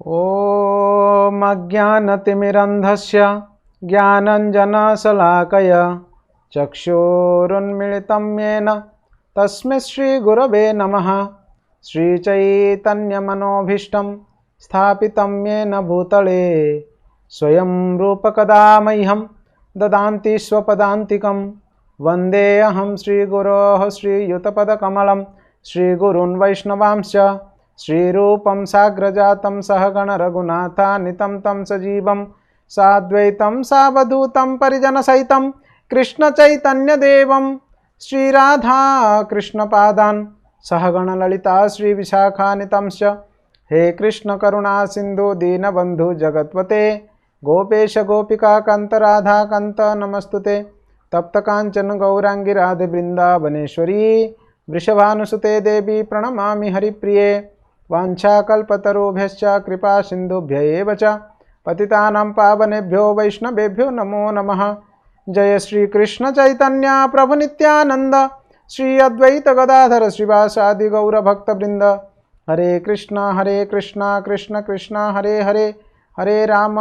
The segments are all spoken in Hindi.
ॐ अज्ञानतिमिरन्धस्य ज्ञानञ्जनशलाकय चक्षुरुन्मिलितं येन तस्मै श्रीगुरवे नमः। श्रीचैतन्यमनोभीष्टं स्थापितं येन भूतले स्वयं रूपकदा मह्यं ददान्ति स्वपदान्तिकं। वन्देऽहं श्रीगुरोः श्रीयुतपदकमलं श्रीगुरून् वैष्णवांश्च श्रीरूपं साग्रजातं सहगण रघुनाथान्वितं तं सजीवं साद्वैतं सावधूतं परिजनसहितं कृष्णचैतन्यदेवं श्रीराधा कृष्णपादान् सहगण ललिता श्रीविशाखान्वितंश्च। हे कृष्ण करुणा सिंधु दीनबंधु जगत्पते गोपेश गोपिका कांत राधा कांत नमस्तुते। तप्त कांचन गौरांगी राधे वृंदावनेश्वरी वृषभानुसुते देवी प्रणमामि हरिप्रिये। वाञ्छाकल्पतरुभ्यश्च कृपा सिन्धुभ्य एव च पतितानां पावनेभ्यो वैष्णवेभ्यो नमो नमः। जय श्री कृष्ण चैतन्य प्रभु नित्यानंद श्री अद्वैत गदाधर श्रीवासादि गौर भक्तवृंद। हरे कृष्ण कृष्ण कृष्ण हरे हरे हरे राम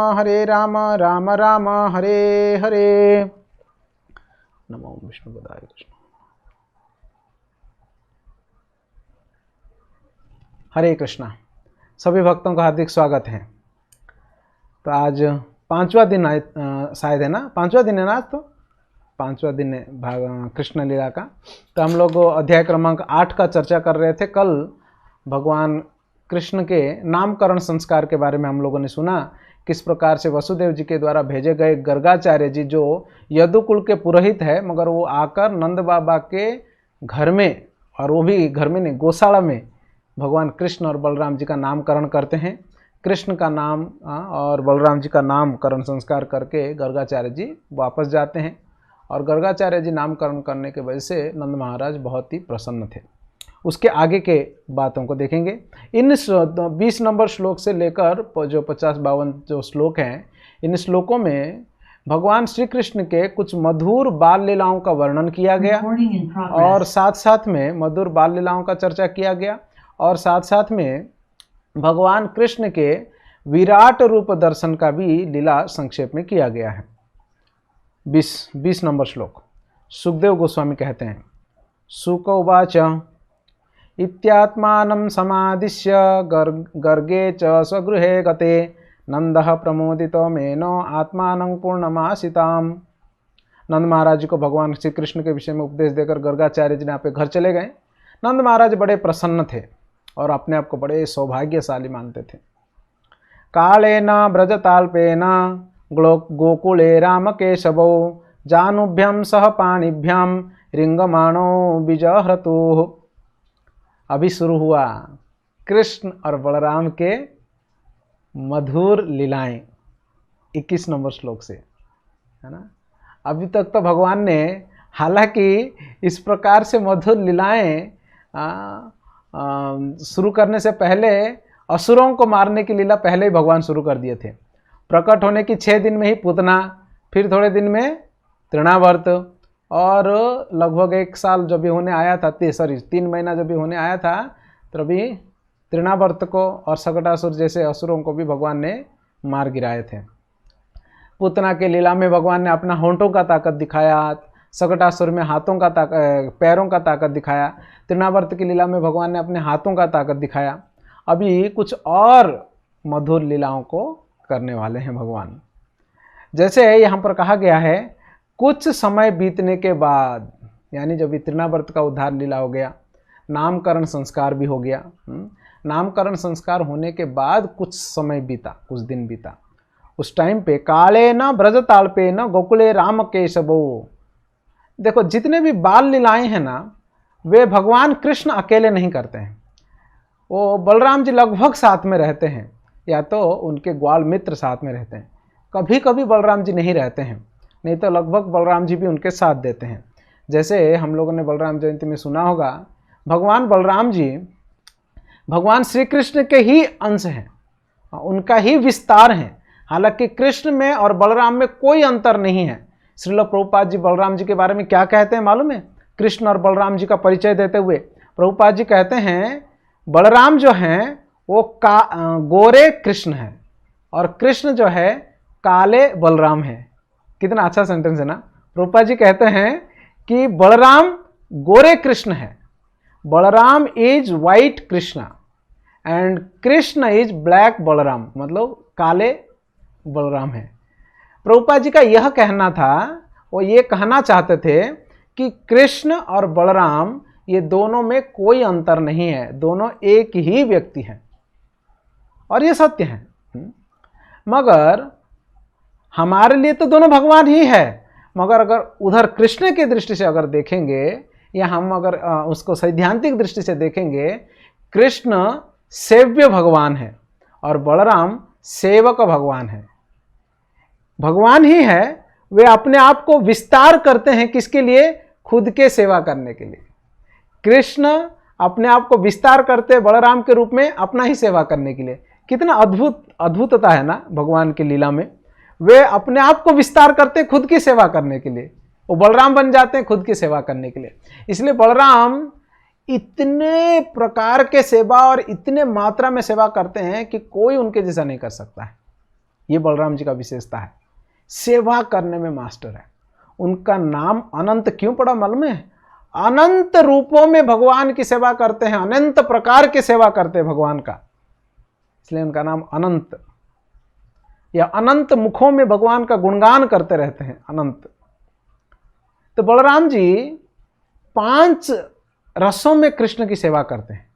राम राम हरे हरे। नमो विष्णुपदाय कृष्ण। हरे कृष्णा। सभी भक्तों का हार्दिक स्वागत है। तो आज पांचवा दिन शायद है ना, पांचवा दिन है ना आज, तो पांचवा दिन है कृष्ण लीला का। तो हम लोग अध्याय क्रमांक 8 का चर्चा कर रहे थे। कल भगवान कृष्ण के नामकरण संस्कार के बारे में हम लोगों ने सुना, किस प्रकार से वसुदेव जी के द्वारा भेजे गए गर्गाचार्य जी जो यदुकुल के पुरोहित है, मगर वो आकर नंद बाबा के घर में, और वो भी घर में नहीं, गौशाला में भगवान कृष्ण और बलराम जी का नामकरण करते हैं। कृष्ण का नाम और बलराम जी का नामकरण संस्कार करके गर्गाचार्य जी वापस जाते हैं, और गर्गाचार्य जी नामकरण करने की वजह से नंद महाराज बहुत ही प्रसन्न थे। उसके आगे के बातों को देखेंगे। इन 20 नंबर श्लोक से लेकर जो 50-52 जो श्लोक हैं, इन श्लोकों में भगवान श्री कृष्ण के कुछ मधुर बाल लीलाओं का वर्णन किया गया, और साथ साथ में मधुर बाल लीलाओं का चर्चा किया गया, और साथ साथ में भगवान कृष्ण के विराट रूप दर्शन का भी लीला संक्षेप में किया गया है। 20 नंबर श्लोक सुखदेव गोस्वामी कहते हैं, शुक उवाच इत्यात्मानं समादिश्य गर्गे च स्वगृहे गते नंदः प्रमोदितो मेनो आत्मानं पूर्णमासिताम। नंद महाराज जी को भगवान श्री कृष्ण के विषय में उपदेश देकर गर्गाचार्य जी ने अपने घर चले गए। नंद महाराज बड़े प्रसन्न थे और अपने आप को बड़े सौभाग्यशाली मानते थे। कालेन ब्रजताल्पेन गोकुले राम केशवो जानुभ्यम सह पाणिभ्याम रिंगमाणो विजहृतु। अभी शुरू हुआ कृष्ण और बलराम के मधुर लीलाएं 21 नंबर श्लोक से, है ना। अभी तक तो भगवान ने हालांकि इस प्रकार से मधुर लीलाएं शुरू करने से पहले असुरों को मारने की लीला पहले ही भगवान शुरू कर दिए थे। प्रकट होने की 6 दिन में ही पूतना, फिर थोड़े दिन में तृणावर्त, और लगभग 1 साल जब भी होने आया था, 3 महीना जब भी होने आया था, तभी तृणावर्त को और सकटासुर जैसे असुरों को भी भगवान ने मार गिराए थे। पूतना के लीला में भगवान ने अपना होंठों का ताकत दिखाया, सकटासुर में हाथों का पैरों का ताकत दिखाया, तृणावर्त की लीला में भगवान ने अपने हाथों का ताकत दिखाया। अभी कुछ और मधुर लीलाओं को करने वाले हैं भगवान। जैसे यहाँ पर कहा गया है, कुछ समय बीतने के बाद, यानी जब तृणावर्त का उद्धार लीला हो गया, नामकरण संस्कार भी हो गया। नामकरण संस्कार होने के बाद कुछ समय बीता, कुछ दिन बीता। उस टाइम पे काले न ब्रजताल्पे न गोकुले राम केशवो। देखो, जितने भी बाल लीलाएं हैं ना, वे भगवान कृष्ण अकेले नहीं करते हैं। वो बलराम जी लगभग साथ में रहते हैं, या तो उनके ग्वाल मित्र साथ में रहते हैं। कभी कभी बलराम जी नहीं रहते हैं, नहीं तो लगभग बलराम जी भी उनके साथ देते हैं। जैसे हम लोगों ने बलराम जयंती में सुना होगा, भगवान बलराम जी भगवान श्री कृष्ण के ही अंश हैं, उनका ही विस्तार हैं। हालांकि कृष्ण में और बलराम में कोई अंतर नहीं है। श्रील प्रभुपाद जी बलराम जी के बारे में क्या कहते हैं मालूम है? कृष्ण और बलराम जी का परिचय देते हुए प्रभुपाद जी कहते हैं, बलराम जो हैं वो गोरे कृष्ण है और कृष्ण जो है काले बलराम है। कितना अच्छा सेंटेंस है ना। रूपा जी कहते हैं कि बलराम गोरे कृष्ण है, Balram is white Krishna and Krishna is black Balram, मतलब काले बलराम है। प्रभुपाद जी का यह कहना था, वो ये कहना चाहते थे कि कृष्ण और बलराम ये दोनों में कोई अंतर नहीं है, दोनों एक ही व्यक्ति हैं और ये सत्य है। मगर हमारे लिए तो दोनों भगवान ही है, मगर अगर उधर कृष्ण की दृष्टि से अगर देखेंगे या हम अगर उसको सैद्धांतिक दृष्टि से देखेंगे, कृष्ण सेव्य भगवान है और बलराम सेवक भगवान है। भगवान ही है, वे अपने आप को विस्तार करते हैं किसके लिए? खुद के सेवा करने के लिए। कृष्ण अपने आप को विस्तार करते हैं बलराम के रूप में अपना ही सेवा करने के लिए। कितना अद्भुतता है ना भगवान की लीला में। वे अपने आप को विस्तार करते हैं खुद की सेवा करने के लिए, वो बलराम बन जाते हैं खुद की सेवा करने के लिए। इसलिए बलराम इतने प्रकार के सेवा और इतने मात्रा में सेवा करते हैं कि कोई उनके जैसा नहीं कर सकता है। ये बलराम जी का विशेषता है, सेवा करने में मास्टर है। उनका नाम अनंत क्यों पड़ा मालूम है? अनंत रूपों में भगवान की सेवा करते हैं, अनंत प्रकार की सेवा करते हैं भगवान का, इसलिए उनका नाम अनंत, या अनंत मुखों में भगवान का गुणगान करते रहते हैं, अनंत। तो बलराम जी 5 रसों में कृष्ण की सेवा करते हैं।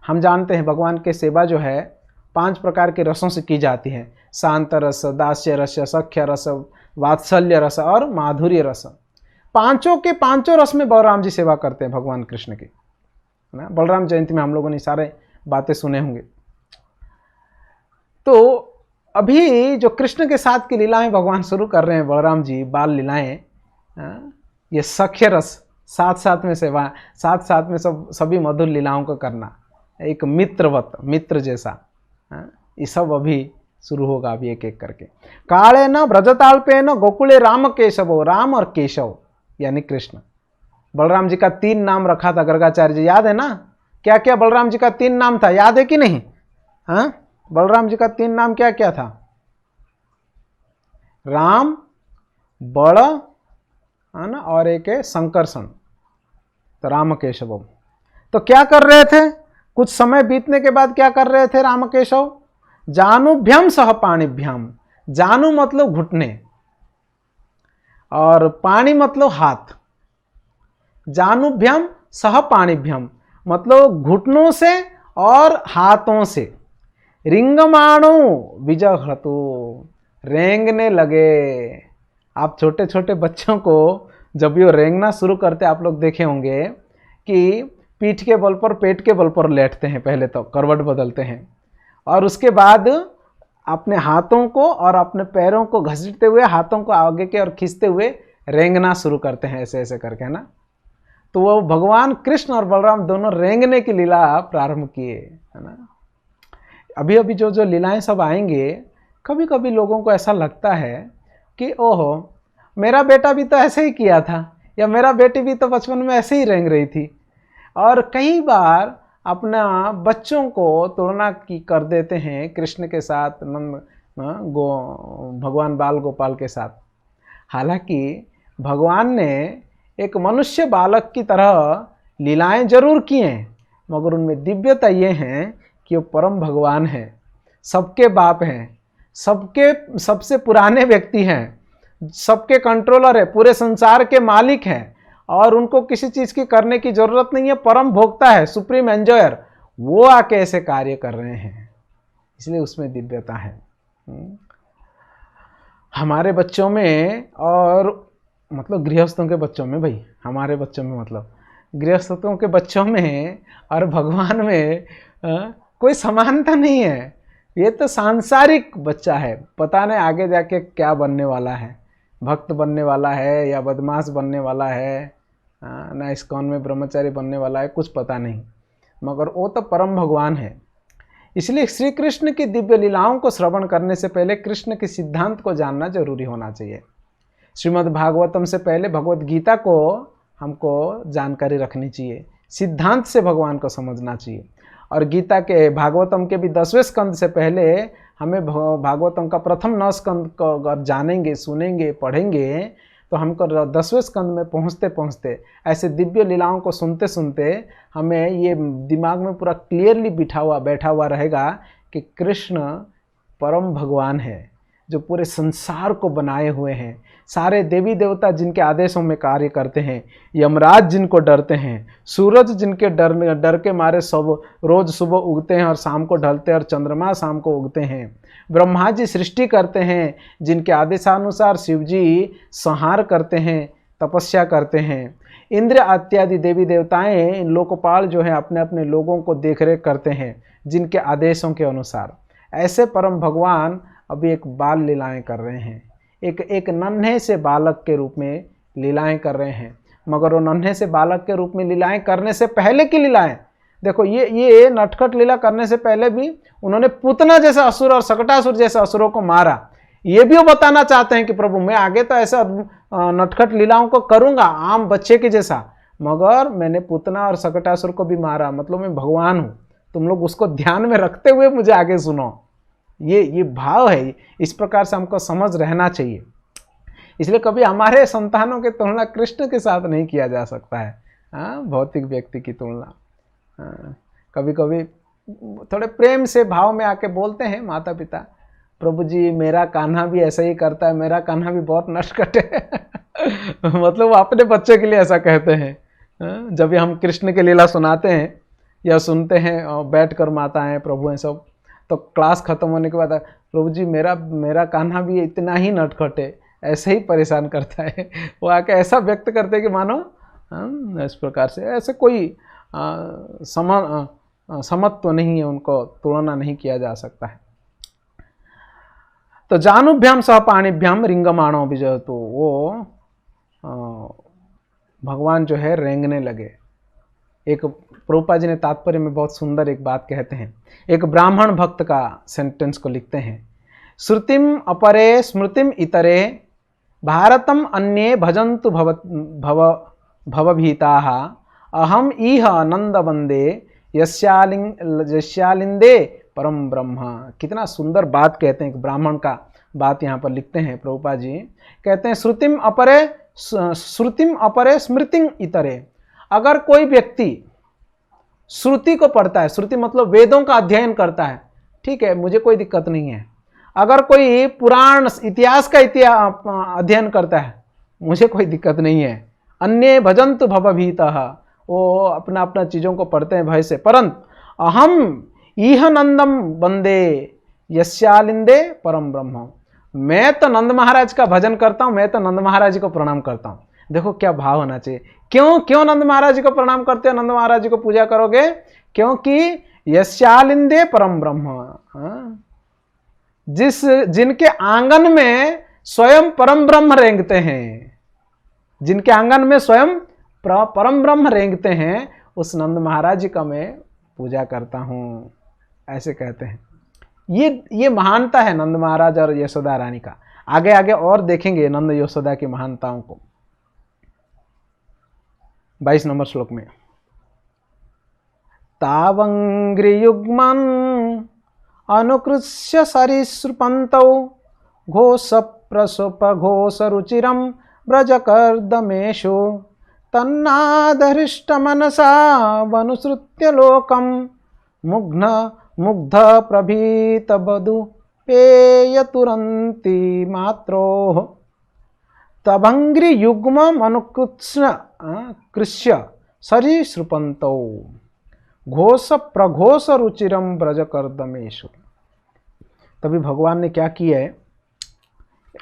हम जानते हैं भगवान की सेवा जो है 5 प्रकार के रसों से की जाती है, शांत रस, दास्य रस, सख्य रस, वात्सल्य रस और माधुर्य रस। पांचों के पांचों रस में बलराम जी सेवा करते हैं भगवान कृष्ण की, है ना। बलराम जयंती में हम लोगों ने सारे बातें सुने होंगे। तो अभी जो कृष्ण के साथ की लीलाएं भगवान शुरू कर रहे हैं, बलराम जी बाल लीलाएं, ये सख्य रस, साथ साथ में सेवा, साथ साथ में सभी मधुर लीलाओं को करना, एक मित्रवत, मित्र जैसा, ये सब अभी शुरू होगा अभी एक एक करके। काले न ब्रजताल्पे न गोकुले राम केशव, राम और केशव यानी कृष्ण। बलराम जी का 3 नाम रखा था गर्गाचार्य जी, याद है ना? क्या क्या बलराम जी का 3 नाम था, याद है कि नहीं? हाँ, बलराम जी का 3 नाम क्या क्या था? राम, बड़, है ना, और एक है संकर्षण, तो राम केशव। तो क्या कर रहे थे? कुछ समय बीतने के बाद क्या कर रहे थे राम केशव? जानुभ्यम सह पाणिभ्याम, जानु मतलब घुटने और पाणी मतलब हाथ। जानुभ्यम सह पाणिभ्यम मतलब घुटनों से और हाथों से। रिंगमाणो विजहतो, रेंगने लगे। आप छोटे छोटे बच्चों को जब ये रेंगना शुरू करते, आप लोग देखे होंगे कि पीठ के बल पर, पेट के बल पर लेटते हैं, पहले तो करवट बदलते हैं और उसके बाद अपने हाथों को और अपने पैरों को घसीटते हुए, हाथों को आगे के और खींचते हुए रेंगना शुरू करते हैं, ऐसे ऐसे करके, है ना। तो वो भगवान कृष्ण और बलराम दोनों रेंगने की लीला प्रारंभ किए, है ना। अभी अभी जो जो लीलाएं सब आएंगे, कभी कभी लोगों को ऐसा लगता है कि ओहो, मेरा बेटा भी तो ऐसे ही किया था, या मेरा बेटी भी तो बचपन में ऐसे ही रेंग रही थी। और कई बार अपना बच्चों को तुलना की कर देते हैं कृष्ण के साथ, नंद भगवान बाल गोपाल के साथ। हालांकि भगवान ने एक मनुष्य बालक की तरह लीलाएं जरूर की हैं, मगर उनमें दिव्यता ये है कि वो परम भगवान हैं, सबके बाप हैं, सबके सबसे पुराने व्यक्ति हैं, सबके कंट्रोलर है, पूरे संसार के मालिक हैं और उनको किसी चीज़ की करने की ज़रूरत नहीं है। परम भोक्ता है, सुप्रीम एंजॉयर, वो आके ऐसे कार्य कर रहे हैं, इसलिए उसमें दिव्यता है। हमारे बच्चों में और मतलब गृहस्थों के बच्चों में, भाई हमारे बच्चों में मतलब गृहस्थों के बच्चों में और भगवान में कोई समानता नहीं है। ये तो सांसारिक बच्चा है, पता नहीं आगे जाके क्या बनने वाला है, भक्त बनने वाला है या बदमाश बनने वाला है, ना इस्कॉन में ब्रह्मचारी बनने वाला है, कुछ पता नहीं, मगर वो तो परम भगवान है। इसलिए श्री कृष्ण की दिव्य लीलाओं को श्रवण करने से पहले कृष्ण के सिद्धांत को जानना जरूरी होना चाहिए। श्रीमद् भागवतम से पहले भगवत गीता को हमको जानकारी रखनी चाहिए, सिद्धांत से भगवान को समझना चाहिए। और गीता के भागवतम के भी 10वें स्कंद से पहले हमें भागवतम का प्रथम 9 स्कंद को अगर जानेंगे, सुनेंगे, पढ़ेंगे तो हमको 10वें स्कंद में पहुँचते पहुँचते ऐसे दिव्य लीलाओं को सुनते सुनते हमें ये दिमाग में पूरा क्लियरली बैठा हुआ रहेगा कि कृष्ण परम भगवान है जो पूरे संसार को बनाए हुए हैं। सारे देवी देवता जिनके आदेशों में कार्य करते हैं, यमराज जिनको डरते हैं, सूरज जिनके डर के मारे सब रोज सुबह उगते हैं और शाम को ढलते हैं और चंद्रमा शाम को उगते हैं, ब्रह्मा जी सृष्टि करते हैं जिनके आदेशानुसार शिव जी संहार करते हैं, तपस्या करते हैं, इंद्र इत्यादि देवी देवताएं लोकपाल जो है अपने अपने लोगों को देखरेख करते हैं जिनके आदेशों के अनुसार। ऐसे परम भगवान अभी एक बाल लीलाएं कर रहे हैं, एक नन्हे से बालक के रूप में लीलाएं कर रहे हैं। मगर वो नन्हे से बालक के रूप में लीलाएं करने से पहले की लीलाएं देखो, ये नटखट लीला करने से पहले भी उन्होंने पूतना जैसा असुर और सकटासुर जैसे असुरों को मारा। ये भी वो बताना चाहते हैं कि प्रभु मैं आगे तो ऐसा नटखट लीलाओं को करूंगा आम बच्चे के जैसा, मगर मैंने पूतना और सकटासुर को भी मारा, मतलब मैं भगवान हूँ। तुम लोग उसको ध्यान में रखते हुए मुझे आगे सुनो। ये भाव है, इस प्रकार से हमको समझ रहना चाहिए। इसलिए कभी हमारे संतानों की तुलना कृष्ण के साथ नहीं किया जा सकता है, भौतिक व्यक्ति की तुलना। कभी कभी थोड़े प्रेम से भाव में आके बोलते हैं माता पिता, प्रभु जी मेरा कान्हा भी ऐसा ही करता है, मेरा कान्हा भी बहुत नटखट है मतलब वो अपने बच्चे के लिए ऐसा कहते हैं। जब भी हम कृष्ण की लीला सुनाते हैं या सुनते हैं और बैठ कर माताएं प्रभु हैं सब, तो क्लास खत्म होने के बाद प्रभु जी मेरा कान्हा भी इतना ही नटखट है, ऐसे ही परेशान करता है। वो आके ऐसा व्यक्त करते हैं कि मानो इस प्रकार से ऐसे कोई समत्व नहीं है, उनको तुलना नहीं किया जा सकता है। तो जानुभ्याम सह पाणिभ्याम रिंगमाणो विजय, तो वो भगवान जो है रेंगने लगे। एक प्रभुपाद जी ने तात्पर्य में बहुत सुंदर एक बात कहते हैं, एक ब्राह्मण भक्त का सेंटेंस को लिखते हैं, श्रुतिम अपरे स्मृतिम इतरे भारतम अन्ये भजन्तु भवभीताः अहम इह आनंद वंदे यस्यालिंदे परम ब्रह्म। कितना सुंदर बात कहते हैं, एक ब्राह्मण का बात यहाँ पर लिखते हैं प्रभुपाद जी। कहते हैं श्रुतिम अपरे स्मृतिम इतरे, अगर कोई व्यक्ति श्रुति को पढ़ता है, श्रुति मतलब वेदों का अध्ययन करता है, ठीक है, मुझे कोई दिक्कत नहीं है। अगर कोई पुराण इतिहास का अध्ययन करता है, मुझे कोई दिक्कत नहीं है। अन्य भजन्तु भवभीतः, वो अपना अपना चीज़ों को पढ़ते हैं भय से, परंतु अहम इह नंदम वंदे यस्यालिंदे परम ब्रह्म, मैं तो नंद महाराज का भजन करता हूँ, मैं तो नंद महाराज जी को प्रणाम करता हूँ। देखो क्या भाव होना चाहिए। क्यों नंद महाराज जी को प्रणाम करते हो, नंद महाराज जी को पूजा करोगे? क्योंकि यस्यालिंदे परम ब्रह्म, जिनके आंगन में स्वयं परम ब्रह्म रेंगते हैं, जिनके आंगन में स्वयं परम ब्रह्म रेंगते हैं, उस नंद महाराज जी का मैं पूजा करता हूं, ऐसे कहते हैं। ये महानता है नंद महाराज और यशोदा रानी का। आगे आगे और देखेंगे नंद यशोदा की महानताओं को। 22 नंबर श्लोक में, तावंग्रियुग्मन अनुकृष्य सरीसृपन्तौ घोष प्रसोप घोष रुचिरम ब्रजकर्दमेषु तन्नादहृष्ट मनसा वनुसृत्य लोकम मुग्ध प्रभीत बधु पेय तुरंती मात्रो तभंग्रि युग्मम अनुकृष्य सरीसृपन्तौ घोष प्रघोष रुचिरम ब्रजकर्दमेषु। तभी भगवान ने क्या किया है,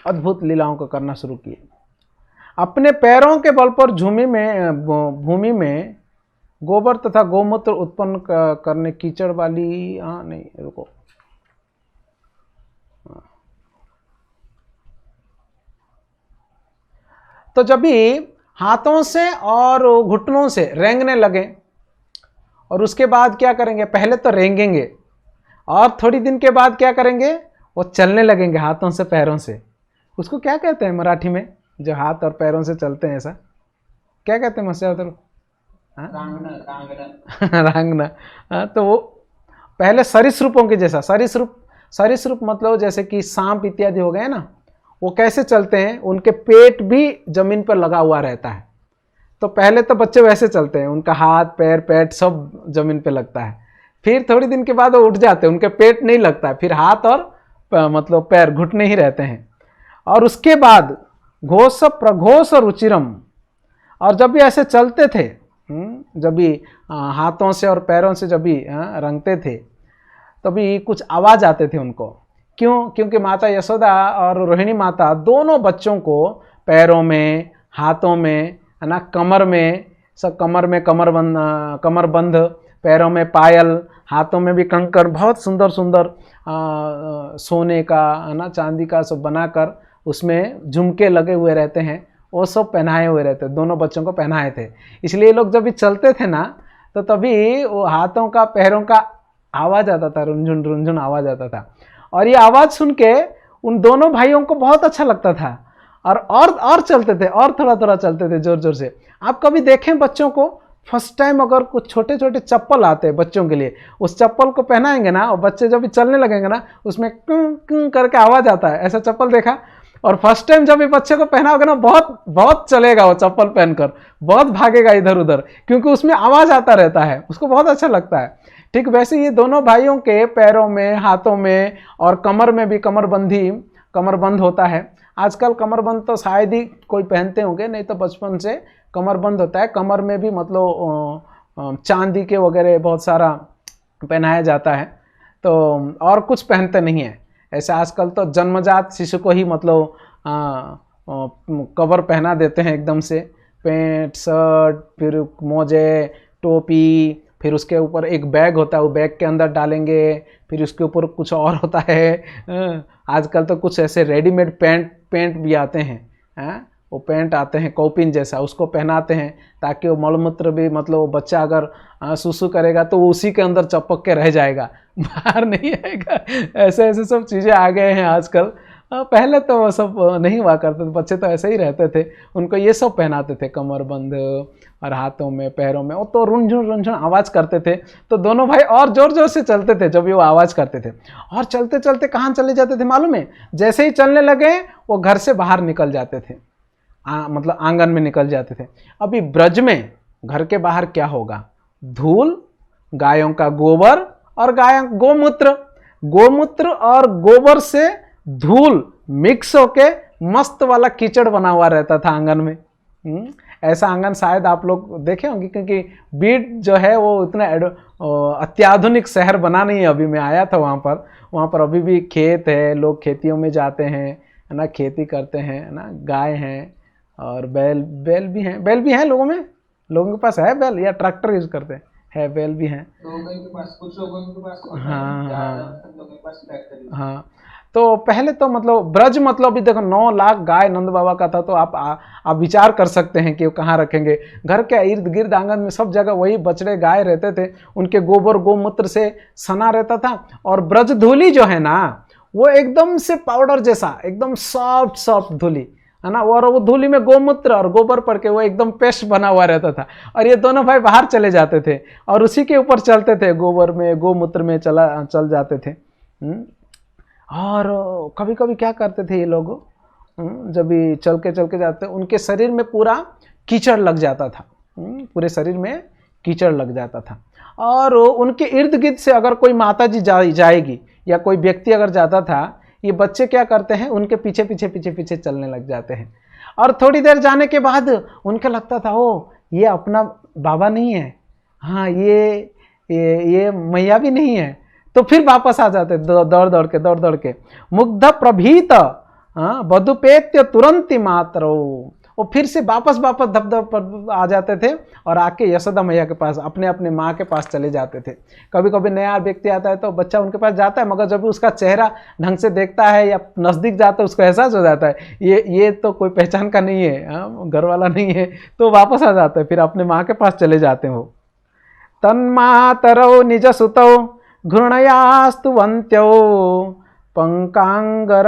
अद्भुत लीलाओं को करना शुरू किए। अपने पैरों के बल पर भूमि में गोबर तथा गोमूत्र उत्पन्न करने कीचड़ वाली, नहीं रुको, तो जब भी हाथों से और घुटनों से रेंगने लगे, और उसके बाद क्या करेंगे, पहले तो रेंगेंगे और थोड़ी दिन के बाद क्या करेंगे, वो चलने लगेंगे हाथों से पैरों से। उसको क्या कहते हैं मराठी में, जो हाथ और पैरों से चलते हैं, ऐसा क्या कहते हैं मस्या उधर? रांगना। तो पहले सरीसृपों के जैसा, सरीसृप मतलब जैसे कि सांप इत्यादि हो गए ना, वो कैसे चलते हैं, उनके पेट भी जमीन पर लगा हुआ रहता है। तो पहले तो बच्चे वैसे चलते हैं, उनका हाथ पैर पेट सब जमीन पे लगता है। फिर थोड़ी दिन के बाद वो उठ जाते हैं, उनके पेट नहीं लगता है, फिर हाथ और मतलब पैर घुटने ही रहते हैं। और उसके बाद घोष प्रघोष रुचिरम, और जब भी ऐसे चलते थे, जब भी हाथों से और पैरों से जब भी रंगते थे, तभी कुछ आवाज आते थे उनको। क्यों? क्योंकि माता यशोदा और रोहिणी माता दोनों बच्चों को पैरों में, हाथों में, है ना, कमर में, सब कमर में कमरबंद, पैरों में पायल, हाथों में भी कंकड़, बहुत सुंदर सुंदर सोने का, है ना, चांदी का सब बनाकर उसमें झुमके लगे हुए रहते हैं, वो सब पहनाए हुए रहते, दोनों बच्चों को पहनाए थे। इसलिए लोग जब भी चलते थे ना, तो तभी वो हाथों का पैरों का आवाज़ आता था, रुंझुन रुंझुन आवाज़ आता था। और ये आवाज़ सुन के उन दोनों भाइयों को बहुत अच्छा लगता था, और चलते थे, और थोड़ा थोड़ा चलते थे जोर जोर से। आप कभी देखें बच्चों को, फर्स्ट टाइम अगर कुछ छोटे छोटे चप्पल आते हैं बच्चों के लिए, उस चप्पल को पहनाएंगे ना, और बच्चे जब भी चलने लगेंगे ना, उसमें कुं कुं करके आवाज़ आता है। ऐसा चप्पल देखा? और फर्स्ट टाइम जब भी बच्चे को पहनाओगे ना, बहुत बहुत चलेगा वो चप्पल पहनकर, बहुत भागेगा इधर उधर, क्योंकि उसमें आवाज़ आता रहता है, उसको बहुत अच्छा लगता है। ठीक वैसे ये दोनों भाइयों के पैरों में, हाथों में और कमर में भी कमरबंद होता है। आजकल कमरबंद तो शायद ही कोई पहनते होंगे, नहीं तो बचपन से कमरबंद होता है। कमर में भी मतलब चांदी के वगैरह बहुत सारा पहनाया जाता है, तो और कुछ पहनते नहीं है। ऐसे आजकल तो जन्मजात शिशु को ही मतलब कवर पहना देते हैं एकदम से, पैंट शर्ट, फिर मोजे, टोपी, फिर उसके ऊपर एक बैग होता है, वो बैग के अंदर डालेंगे, फिर उसके ऊपर कुछ और होता है। आजकल तो कुछ ऐसे रेडीमेड पैंट भी आते हैं, वो पैंट आते हैं कौपिन जैसा, उसको पहनाते हैं ताकि वो मलमूत्र भी, मतलब वो बच्चा अगर सुसु करेगा तो वो उसी के अंदर चपक के रह जाएगा, बाहर नहीं आएगा। ऐसे ऐसे सब चीज़ें आ गए हैं आजकल। पहले तो वो सब नहीं हुआ करते थे, बच्चे तो ऐसे ही रहते थे, उनको ये सब पहनाते थे, कमरबंद और हाथों में पैरों में, वो तो रुंझुन आवाज़ करते थे। तो दोनों भाई और जोर जोर से चलते थे जब भी वो आवाज़ करते थे, और चलते चलते कहाँ चले जाते थे मालूम है? जैसे ही चलने लगे वो घर से बाहर निकल जाते थे, मतलब आंगन में निकल जाते थे। अभी ब्रज में घर के बाहर क्या होगा? धूल, गायों का गोबर और गोमूत्र और गोबर से धूल मिक्स होके मस्त वाला कीचड़ बना हुआ रहता था आंगन में। ऐसा आंगन शायद आप लोग देखे होंगे, क्योंकि बीड जो है वो इतना अत्याधुनिक शहर बना नहीं है। अभी मैं आया था वहाँ पर अभी भी खेत है, लोग खेतियों में जाते हैं, है ना, खेती करते हैं, है ना, गाय हैं और बैल भी हैं लोगों के पास है बैल, या ट्रैक्टर यूज करते हैं, है बैल भी हैं लोगों के पास, कुछ लोगों के पास होता है, हाँ ज्यादातर लोगों के पास ट्रैक्टर यूज। हाँ। तो पहले तो मतलब ब्रज मतलब भी देखो 9 लाख गाय नंद बाबा का था, तो आप विचार कर सकते हैं कि वो कहाँ रखेंगे। घर के इर्द गिर्द आंगन में सब जगह वही बछड़े गाय रहते थे, उनके गोबर गोमूत्र से सना रहता था। और ब्रज धूली जो है ना, वो एकदम से पाउडर जैसा, एकदम सॉफ्ट धूली, है ना, और वो धूली में गोमूत्र और गोबर पड़ के वो एकदम पेस्ट बना हुआ रहता था। और ये दोनों भाई बाहर चले जाते थे और उसी के ऊपर चलते थे, गोबर में गोमूत्र में चल जाते थे। और कभी कभी क्या करते थे ये लोग, जब भी चल के जाते, उनके शरीर में पूरा कीचड़ लग जाता था, पूरे शरीर में कीचड़ लग जाता था। और उनके इर्द गिर्द से अगर कोई माता जी जाएगी या कोई व्यक्ति अगर जाता था, ये बच्चे क्या करते हैं, उनके पीछे चलने लग जाते हैं। और थोड़ी देर जाने के बाद उनके लगता था, ओ ये अपना बाबा नहीं है, हाँ ये मैया भी नहीं है, तो फिर वापस आ जाते दौड़ के मुग्ध प्रभीत बधुपेत्य तुरंत मात्र, वो फिर से वापस धप आ जाते थे और आके यशोदा मैया के पास, अपने माँ के पास चले जाते थे। कभी कभी नया व्यक्ति आता है तो बच्चा उनके पास जाता है, मगर जब भी उसका चेहरा ढंग से देखता है या नज़दीक जाता है, उसको एहसास हो जाता है ये तो कोई पहचान का नहीं है, घर वाला नहीं है, तो वापस आ जाते हैं, फिर अपने माँ के पास चले जाते हो। तन्मातरौ निज सुतौ घृणयास्तु वन्त्यो पंकांगरागरुचिरा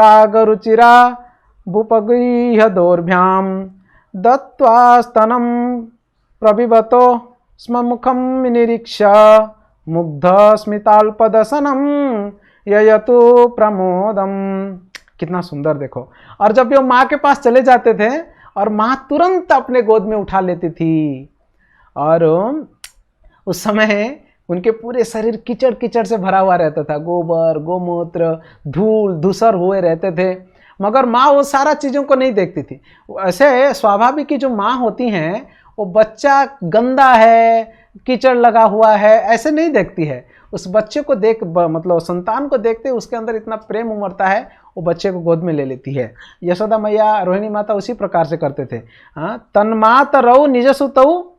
भूपगृह्य दोर्भ्याम दत्त्वा स्तनं प्रबिबतो स्म मुखं निरीक्ष्य मुग्धस्मिताल्पदसनम ययतु प्रमोदम। कितना सुंदर देखो। और जब वो माँ के पास चले जाते थे और माँ तुरंत अपने गोद में उठा लेती थी, और उस समय उनके पूरे शरीर कीचड़ कीचड़ से भरा हुआ रहता था, गोबर गोमूत्र धूल धूसर हुए रहते थे, मगर माँ वो सारा चीज़ों को नहीं देखती थी। ऐसे स्वाभाविक की जो माँ होती हैं वो बच्चा गंदा है, कीचड़ लगा हुआ है, ऐसे नहीं देखती है। उस बच्चे को मतलब संतान को देखते उसके अंदर इतना प्रेम उमड़ता है, वो बच्चे को गोद में ले लेती है। यशोदा मैया रोहिणी माता उसी प्रकार से करते थे। तन्मातरौ निज सुतौ,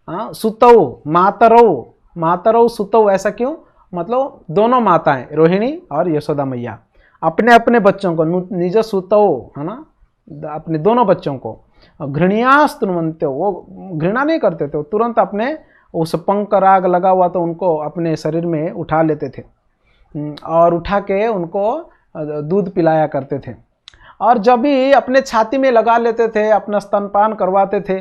सुतौ मातरौ, मातरौ सुतौ, ऐसा क्यों? मतलब दोनों माताएं रोहिणी और यशोदा मैया अपने अपने बच्चों को निज सुतौ, है ना, अपने दोनों बच्चों को घृणियास्तुन्वन्ते, वो घृणा नहीं करते थे, वो तुरंत अपने उस पंख राग लगा हुआ तो उनको अपने शरीर में उठा लेते थे और उठा के उनको दूध पिलाया करते थे। और जब भी अपने छाती में लगा लेते थे, अपना स्तनपान करवाते थे,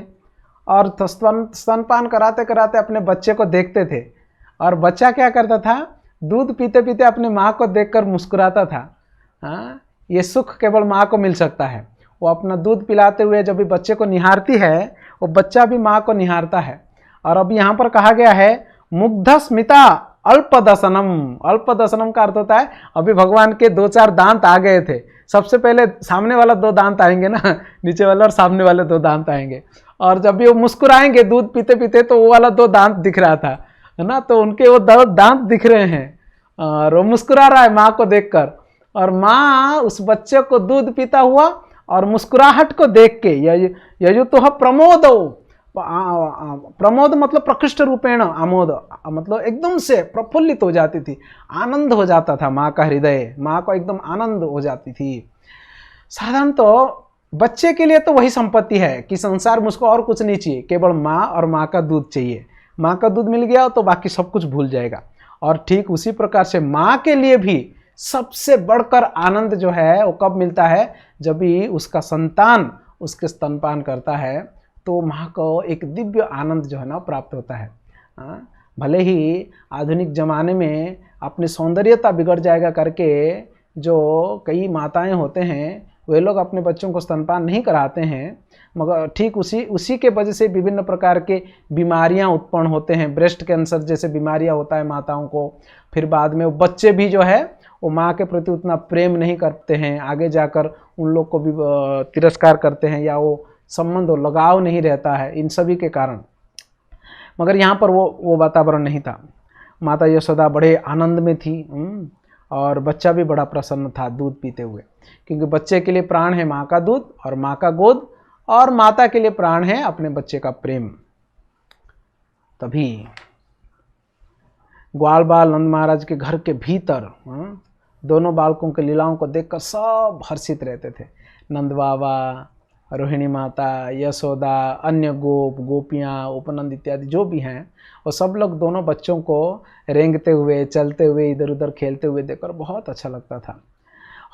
और स्तनपान कराते कराते अपने बच्चे को देखते थे, और बच्चा क्या करता था, दूध पीते पीते अपने माँ को देखकर मुस्कुराता था। हाँ, ये सुख केवल माँ को मिल सकता है। वो अपना दूध पिलाते हुए जब भी बच्चे को निहारती है, वो बच्चा भी माँ को निहारता है। और अब यहाँ पर कहा गया है मुग्ध स्मिता अल्पदसनम। अल्पदसनम का अर्थ होता है अभी भगवान के 2-4 दांत आ गए थे। सबसे पहले सामने वाला 2 दांत आएंगे ना, नीचे वाला और सामने वाले 2 दांत आएंगे, और जब भी वो मुस्कुराएंगे दूध पीते पीते तो वो वाला 2 दांत दिख रहा था, है ना, तो उनके वो दांत दिख रहे हैं और वो मुस्कुरा रहा है माँ को देखकर। और माँ उस बच्चे को दूध पीता हुआ और मुस्कुराहट को देख के यजु तो प्रमोद, प्रमोद मतलब प्रकृष्ट रूपेण आमोद, मतलब एकदम से प्रफुल्लित हो जाती थी, आनंद हो जाता था माँ का हृदय, माँ को एकदम आनंद हो जाती थी। साधारण तो बच्चे के लिए तो वही संपत्ति है कि संसार मुझको और कुछ नहीं चाहिए, केवल माँ और माँ का दूध चाहिए। माँ का दूध मिल गया तो बाकी सब कुछ भूल जाएगा। और ठीक उसी प्रकार से माँ के लिए भी सबसे बढ़कर आनंद जो है वो कब मिलता है, जब भी उसका संतान उसके स्तनपान करता है तो माँ को एक दिव्य आनंद जो है ना प्राप्त होता है। भले ही आधुनिक ज़माने में अपनी सौंदर्यता बिगड़ जाएगा करके जो कई माताएं होते हैं वे लोग अपने बच्चों को स्तनपान नहीं कराते हैं, मगर ठीक उसी के वजह से विभिन्न प्रकार के बीमारियां उत्पन्न होते हैं। ब्रेस्ट कैंसर जैसे बीमारियां होता है माताओं को। फिर बाद में वो बच्चे भी जो है वो माँ के प्रति उतना प्रेम नहीं करते हैं, आगे जाकर उन लोग को भी तिरस्कार करते हैं या वो संबंध और लगाव नहीं रहता है इन सभी के कारण। मगर यहाँ पर वो वातावरण नहीं था। माता यशोदा बड़े आनंद में थी और बच्चा भी बड़ा प्रसन्न था दूध पीते हुए, क्योंकि बच्चे के लिए प्राण है माँ का दूध और माँ का गोद, और माता के लिए प्राण है अपने बच्चे का प्रेम। तभी ग्वाल बाल नंद महाराज के घर के भीतर दोनों बालकों के लीलाओं को देखकर सब हर्षित रहते थे। नंद बाबा, रोहिणी माता, यशोदा, अन्य गोपियाँ, उपनंद इत्यादि जो भी हैं, वो सब लोग दोनों बच्चों को रेंगते हुए, चलते हुए, इधर उधर खेलते हुए देखकर बहुत अच्छा लगता था।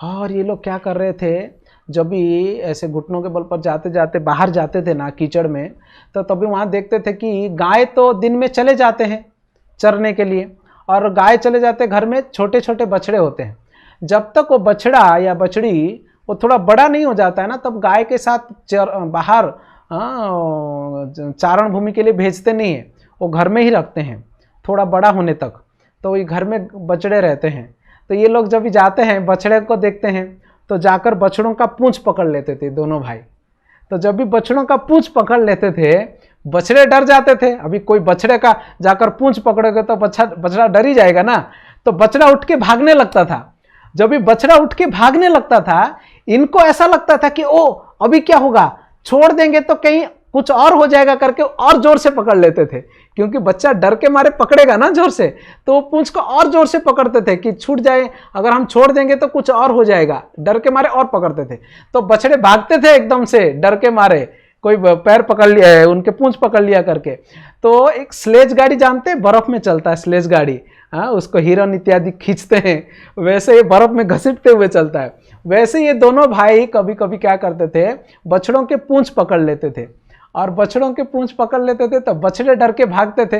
और ये लोग क्या कर रहे थे, जब भी ऐसे घुटनों के बल पर जाते जाते बाहर जाते थे ना कीचड़ में, तो तभी वहाँ देखते थे कि गाय तो दिन में चले जाते हैं चरने के लिए, और गाय चले जाते घर में छोटे छोटे बछड़े होते हैं। जब तक वो बछड़ा या बछड़ी वो थोड़ा बड़ा नहीं हो जाता है ना, तब गाय के साथ बाहर चारण भूमि के लिए भेजते नहीं है, वो घर में ही रखते हैं थोड़ा बड़ा होने तक। तो ये घर में बछड़े रहते हैं, तो ये लोग जब भी जाते हैं बछड़े को देखते हैं तो जाकर बछड़ों का पूंछ पकड़ लेते थे दोनों भाई। तो जब भी बछड़ों का पूंछ पकड़ लेते थे बछड़े डर जाते थे। अभी कोई बछड़े का जाकर पूंछ पकड़ोगे तो बछड़ा डर ही जाएगा ना, तो बछड़ा उठ के भागने लगता था। जब भी बछड़ा उठ के भागने लगता था, इनको ऐसा लगता था कि ओ अभी क्या होगा, छोड़ देंगे तो कहीं कुछ और हो जाएगा करके और जोर से पकड़ लेते थे, क्योंकि बच्चा डर के मारे पकड़ेगा ना जोर से, तो वो पूंछ को और जोर से पकड़ते थे कि छूट जाए, अगर हम छोड़ देंगे तो कुछ और हो जाएगा, डर के मारे और पकड़ते थे। तो बछड़े भागते थे एकदम से डर के मारे, कोई पैर पकड़ लिया है, उनके पूंछ पकड़ लिया करके। तो एक स्लेज गाड़ी जानते हैं, बर्फ में चलता है स्लेज गाड़ी, उसको हिरन इत्यादि खींचते हैं, वैसे ये बर्फ में घसीटते हुए चलता है। वैसे ये दोनों भाई कभी कभी क्या करते थे, बछड़ों के पूंछ पकड़ लेते थे, और बछड़ों के पूंछ पकड़ लेते थे तो बछड़े डर के भागते थे,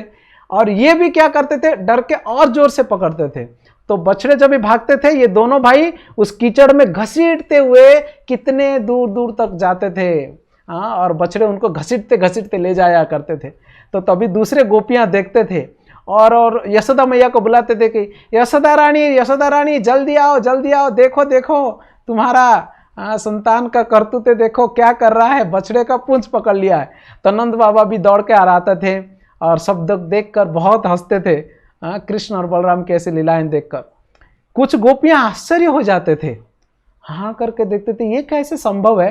और ये भी क्या करते थे, डर के और जोर से पकड़ते थे। तो बछड़े जब भी भागते थे, ये दोनों भाई उस कीचड़ में घसीटते हुए कितने दूर दूर तक जाते थे। हाँ, और बछड़े उनको घसीटते घसीटते ले जाया करते थे। तो तभी दूसरे गोपियां देखते थे और यशोदा मैया को बुलाते थे कि यशोदा रानी जल्दी आओ, देखो देखो तुम्हारा संतान का करतूते देखो क्या कर रहा है, बछड़े का पूंछ पकड़ लिया है। तो नंद बाबा भी दौड़ के आ आते थे और सब देखकर बहुत हंसते थे। कृष्ण और बलराम की ऐसी लीलाएं देखकर कुछ गोपियां आश्चर्य हो जाते थे, हाँ करके देखते थे ये कैसे संभव है।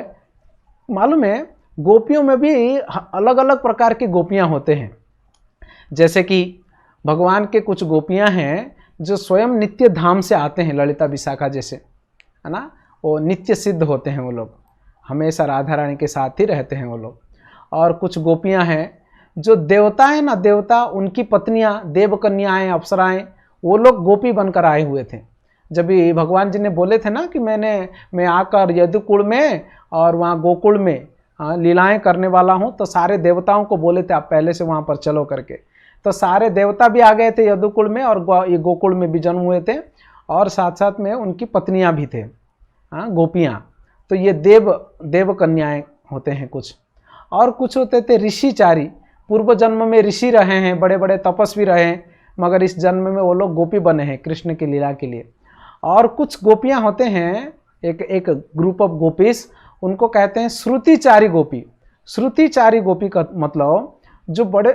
मालूम है गोपियों में भी अलग अलग प्रकार की गोपियां होते हैं। जैसे कि भगवान के कुछ गोपियां हैं जो स्वयं नित्य धाम से आते हैं, ललिता विशाखा जैसे, है ना, वो नित्य सिद्ध होते हैं, वो लोग हमेशा राधा रानी के साथ ही रहते हैं वो लोग। और कुछ गोपियां हैं जो देवता है ना, देवता उनकी पत्नियां, देव कन्याएं, अप्सराएं, वो लोग गोपी बनकर आए हुए थे। जब भी भगवान जी ने बोले थे ना कि मैं आकर यदुकुल में और वहाँ गोकुल में लीलाएं करने वाला हूँ, तो सारे देवताओं को बोले थे आप पहले से वहाँ पर चलो करके। तो सारे देवता भी आ गए थे यदुकुल में और ये गोकुल में भी जन्म हुए थे, और साथ साथ में उनकी पत्नियां भी थे, हाँ, गोपियां। तो ये देव कन्याएं होते हैं कुछ। और कुछ होते थे ऋषिचारी, पूर्व जन्म में ऋषि रहे हैं, बड़े बड़े तपस्वी रहे हैं, मगर इस जन्म में वो लोग गोपी बने हैं कृष्ण की लीला के लिए। और कुछ गोपियां होते हैं, एक ग्रुप ऑफ गोपीज, उनको कहते हैं श्रुतिचारी गोपी। श्रुतिचारी गोपी का मतलब जो बड़े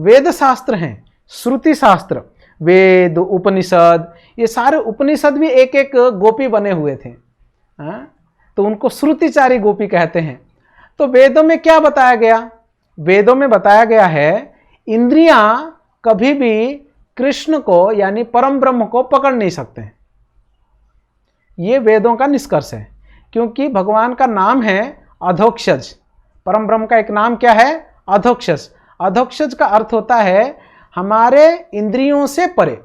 वेद शास्त्र हैं, श्रुति शास्त्र, वेद, उपनिषद, ये सारे उपनिषद भी एक एक गोपी बने हुए थे, हाँ? तो उनको श्रुतिचारी गोपी कहते हैं। तो वेदों में क्या बताया गया? वेदों में बताया गया है इंद्रियां कभी भी कृष्ण को यानी परम ब्रह्म को पकड़ नहीं सकते हैं। ये वेदों का निष्कर्ष है, क्योंकि भगवान का नाम है अधोक्षज। परम ब्रह्म का एक नाम क्या है? अधोक्षज। अधोक्षज का अर्थ होता है हमारे इंद्रियों से परे,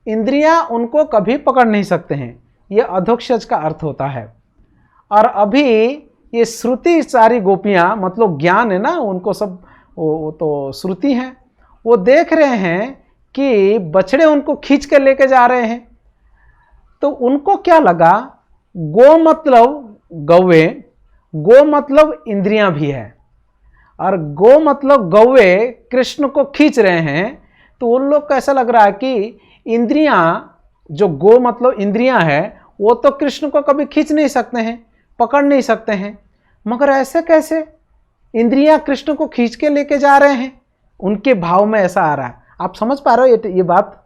इंद्रियां उनको कभी पकड़ नहीं सकते हैं, ये अधोक्षज का अर्थ होता है। और अभी ये श्रुति सारी गोपियां, मतलब ज्ञान है ना उनको सब, वो तो श्रुति हैं, वो देख रहे हैं कि बछड़े उनको खींच कर लेके जा रहे हैं। तो उनको क्या लगा, गो मतलब गौवे, गो मतलब इंद्रियां भी है, और गो मतलब गौवे कृष्ण को खींच रहे हैं। तो उन लोग को ऐसा लग रहा है कि इंद्रियां, जो गो मतलब इंद्रियां है, वो तो कृष्ण को कभी खींच नहीं सकते हैं, पकड़ नहीं सकते हैं, मगर ऐसे कैसे इंद्रियां कृष्ण को खींच के लेके जा रहे हैं? उनके भाव में ऐसा आ रहा है। आप समझ पा रहे हो ये बात?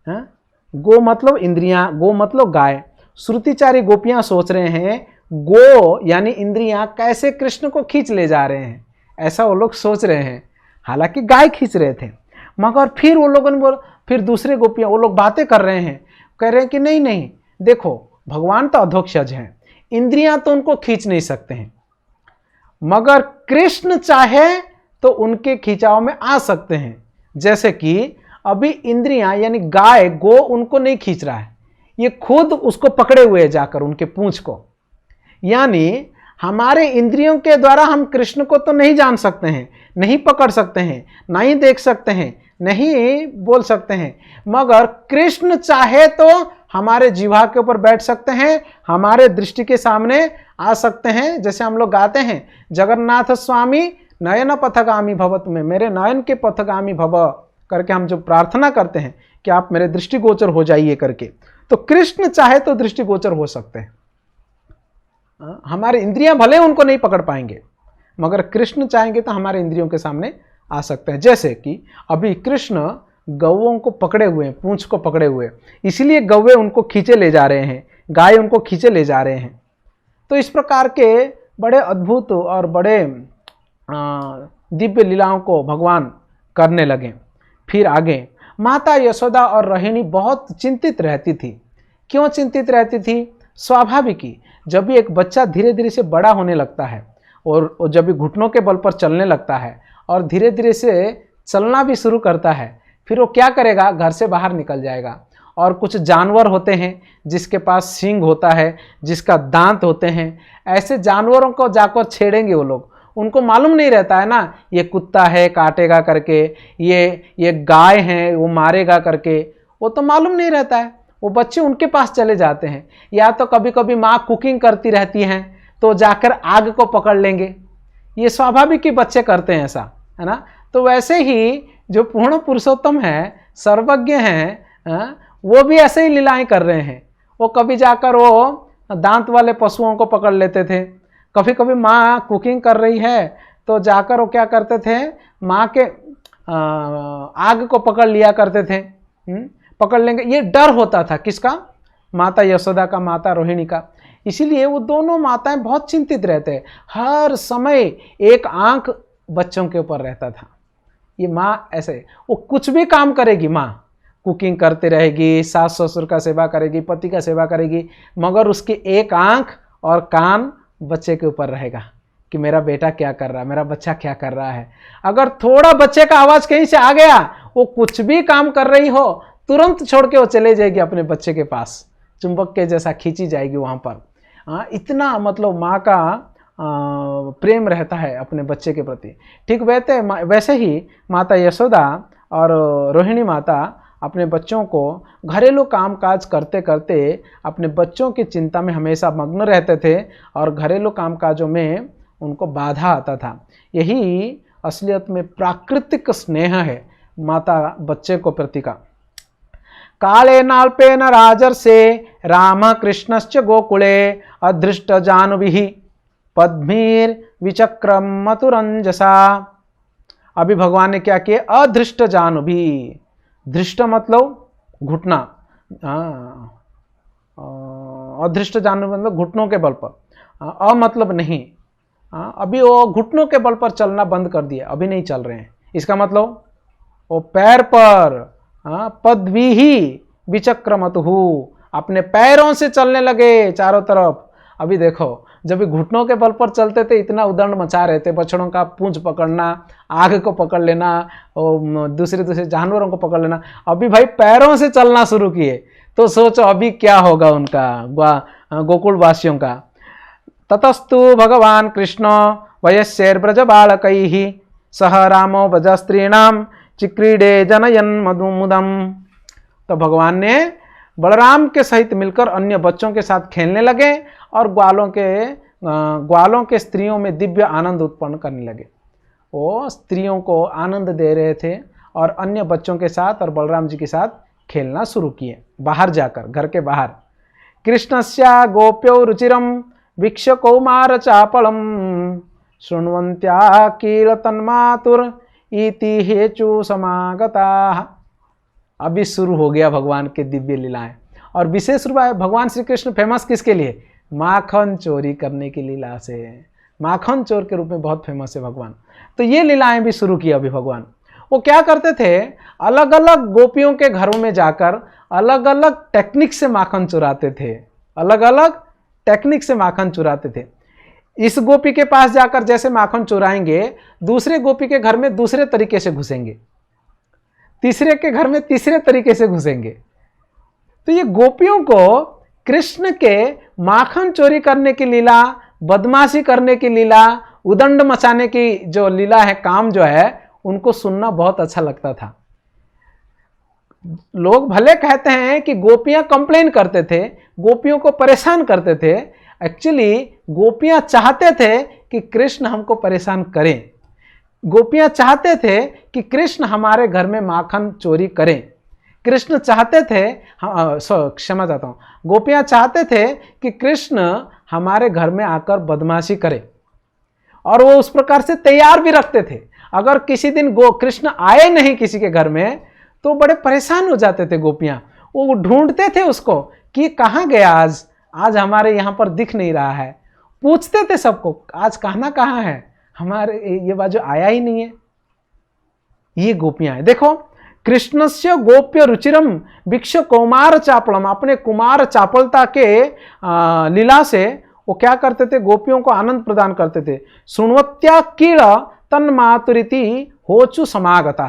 हाँ, गो मतलब इंद्रियां, गो मतलब गाय। श्रुतिचारी गोपियां सोच रहे हैं गो यानी इंद्रियां कैसे कृष्ण को खींच ले जा रहे हैं, ऐसा वो लोग सोच रहे हैं। हालांकि गाय खींच रहे थे, मगर फिर वो लोगों ने बोला, फिर दूसरे गोपियां, वो लोग बातें कर रहे हैं, कह रहे हैं कि नहीं नहीं, देखो भगवान तो अधोक्षज हैं, इंद्रियां तो उनको खींच नहीं सकते हैं, मगर कृष्ण चाहे तो उनके खिंचाव में आ सकते हैं। जैसे कि अभी इंद्रियां यानी गाय, गो उनको नहीं खींच रहा है, ये खुद उसको पकड़े हुए है जाकर उनके पूंछ को। यानी हमारे इंद्रियों के द्वारा हम कृष्ण को तो नहीं जान सकते हैं, नहीं पकड़ सकते हैं, नहीं देख सकते हैं, नहीं बोल सकते हैं, मगर कृष्ण चाहे तो हमारे जिह्वा के ऊपर बैठ सकते हैं, हमारे दृष्टि के सामने आ सकते हैं। जैसे हम लोग गाते हैं, जगन्नाथ स्वामी नयन पथगामी भव, तुम्हें मेरे नयन के पथगामी भव करके हम जो प्रार्थना करते हैं कि आप मेरे दृष्टिगोचर हो जाइए करके, तो कृष्ण चाहे तो दृष्टिगोचर हो सकते हैं। हमारे इंद्रियां भले उनको नहीं पकड़ पाएंगे, मगर कृष्ण चाहेंगे तो हमारे इंद्रियों के सामने आ सकते हैं। जैसे कि अभी कृष्ण गौओं को पकड़े हुए हैं, पूंछ को पकड़े हुए, इसलिए गौवे उनको खींचे ले जा रहे हैं, गाय उनको खींचे ले जा रहे हैं। तो इस प्रकार के बड़े अद्भुत और बड़े दिव्य लीलाओं को भगवान करने लगे। फिर आगे माता यशोदा और रोहिणी बहुत चिंतित रहती थी। क्यों चिंतित रहती थी? स्वाभाविक ही, जब भी एक बच्चा धीरे धीरे से बड़ा होने लगता है और जब भी घुटनों के बल पर चलने लगता है और धीरे धीरे से चलना भी शुरू करता है, फिर वो क्या करेगा, घर से बाहर निकल जाएगा। और कुछ जानवर होते हैं जिसके पास सींग होता है, जिसका दांत होते हैं, ऐसे जानवरों को जाकर छेड़ेंगे वो लोग, उनको मालूम नहीं रहता है ना, ये कुत्ता है काटेगा करके, ये गाय है वो मारेगा करके, वो तो मालूम नहीं रहता है। वो बच्चे उनके पास चले जाते हैं, या तो कभी कभी माँ कुकिंग करती रहती हैं तो जाकर आग को पकड़ लेंगे। ये स्वाभाविक ही बच्चे करते हैं ऐसा, है ना। तो वैसे ही जो पूर्ण पुरुषोत्तम है, सर्वज्ञ हैं, वो भी ऐसे ही लीलाएं कर रहे हैं। वो कभी जाकर वो दांत वाले पशुओं को पकड़ लेते थे, कभी कभी माँ कुकिंग कर रही है तो जाकर वो क्या करते थे, माँ के आग को पकड़ लिया करते थे। पकड़ लेंगे, ये डर होता था किसका, माता यशोदा का, माता रोहिणी का। इसीलिए वो दोनों माताएं बहुत चिंतित रहते हैं, हर समय एक आंख बच्चों के ऊपर रहता था। ये माँ ऐसे, वो कुछ भी काम करेगी, माँ कुकिंग करती रहेगी, सास ससुर का सेवा करेगी, पति का सेवा करेगी, मगर उसकी एक आंख और कान बच्चे के ऊपर रहेगा कि मेरा बेटा क्या कर रहा है, मेरा बच्चा क्या कर रहा है। अगर थोड़ा बच्चे का आवाज़ कहीं से आ गया, वो कुछ भी काम कर रही हो, तुरंत छोड़ के वो चले जाएगी अपने बच्चे के पास, चुंबक के जैसा खींची जाएगी वहाँ पर। इतना मतलब माँ का प्रेम रहता है अपने बच्चे के प्रति। ठीक वैसे ही माता यशोदा और रोहिणी माता अपने बच्चों को घरेलू कामकाज करते करते अपने बच्चों की चिंता में हमेशा मग्न रहते थे और घरेलू कामकाजों में उनको बाधा आता था। यही असलियत में प्राकृतिक स्नेह है माता बच्चे को प्रति का। काले नाल्पेन राजर्षे राम कृष्णश्च गोकुले अदृष्ट जानुभिः पद्मीर विचक्रम मथुरंजसा। अभी भगवान ने क्या किया, अदृष्ट जानुभिः, दृष्ट मतलब घुटना, अदृष्ट जानु मतलब घुटनों के बल पर, मतलब नहीं, अभी वो घुटनों के बल पर चलना बंद कर दिया, अभी नहीं चल रहे हैं। इसका मतलब वो पैर पर पद्भिः विचक्रमतुः, अपने पैरों से चलने लगे चारों तरफ। अभी देखो, जब घुटनों के बल पर चलते थे इतना उदंड मचा रहे थे, बछड़ों का पूंछ पकड़ना, आग को पकड़ लेना, दूसरे जानवरों को पकड़ लेना। अभी भाई पैरों से चलना शुरू किए, तो सोचो अभी क्या होगा उनका, गोकुल वासियों का। ततस्तु भगवान कृष्ण वयस्यैर्ब्रज बालकैः सह रामो ब्रजस्त्रीणां चिक्रीडे जनयन् मधुमुदम। तो भगवान ने बलराम के सहित मिलकर अन्य बच्चों के साथ खेलने लगे और ग्वालों के स्त्रियों में दिव्य आनंद उत्पन्न करने लगे। वो स्त्रियों को आनंद दे रहे थे और अन्य बच्चों के साथ और बलराम जी के साथ खेलना शुरू किए, बाहर जाकर, घर के बाहर। कृष्णस्या गोप्यो रुचिरम वीक्ष्य कौमार चापलम शृण्वन्त्या कील तन्मातुर इति हेचु समागता। अभी शुरू हो गया भगवान के दिव्य लीलाएं, और विशेष रूप में भगवान श्री कृष्ण फेमस किसके लिए, माखन चोरी करने की लीला से। माखन चोर के रूप में बहुत फेमस है भगवान। तो ये लीलाएं भी शुरू की अभी भगवान। वो क्या करते थे, अलग अलग गोपियों के घरों में जाकर अलग अलग टेक्निक से माखन चुराते थे, अलग अलग टेक्निक से माखन चुराते थे। इस गोपी के पास जाकर जैसे माखन चुराएंगे, दूसरे गोपी के घर में दूसरे तरीके से घुसेंगे, तीसरे के घर में तीसरे तरीके से घुसेंगे। तो ये गोपियों को कृष्ण के माखन चोरी करने की लीला, बदमाशी करने की लीला, उदंड मचाने की जो लीला है, काम जो है, उनको सुनना बहुत अच्छा लगता था। लोग भले कहते हैं कि गोपियां कंप्लेन करते थे, गोपियों को परेशान करते थे, एक्चुअली गोपियां चाहते थे कि कृष्ण हमको परेशान करें। गोपियां चाहते थे कि कृष्ण हमारे घर में माखन चोरी करें। कृष्ण चाहते थे, क्षमा चाहता हूँ, गोपियां चाहते थे कि कृष्ण हमारे घर में आकर बदमाशी करे, और वो उस प्रकार से तैयार भी रखते थे। अगर किसी दिन कृष्ण आए नहीं किसी के घर में, तो बड़े परेशान हो जाते थे गोपियां। वो ढूंढते थे उसको कि कहाँ गया, आज हमारे यहाँ पर दिख नहीं रहा है। पूछते थे सबको, आज कहना कहाँ है, हमारे ये बाजू आया ही नहीं है। ये गोपियां हैं। देखो, कृष्णस्य गोप्य रुचिरम वीक्ष्य कौमार चापलम, अपने कुमार चापलता के लीला से वो क्या करते थे, गोपियों को आनंद प्रदान करते थे। सुनवत्या कील तन्मातुरिति होचु समागता।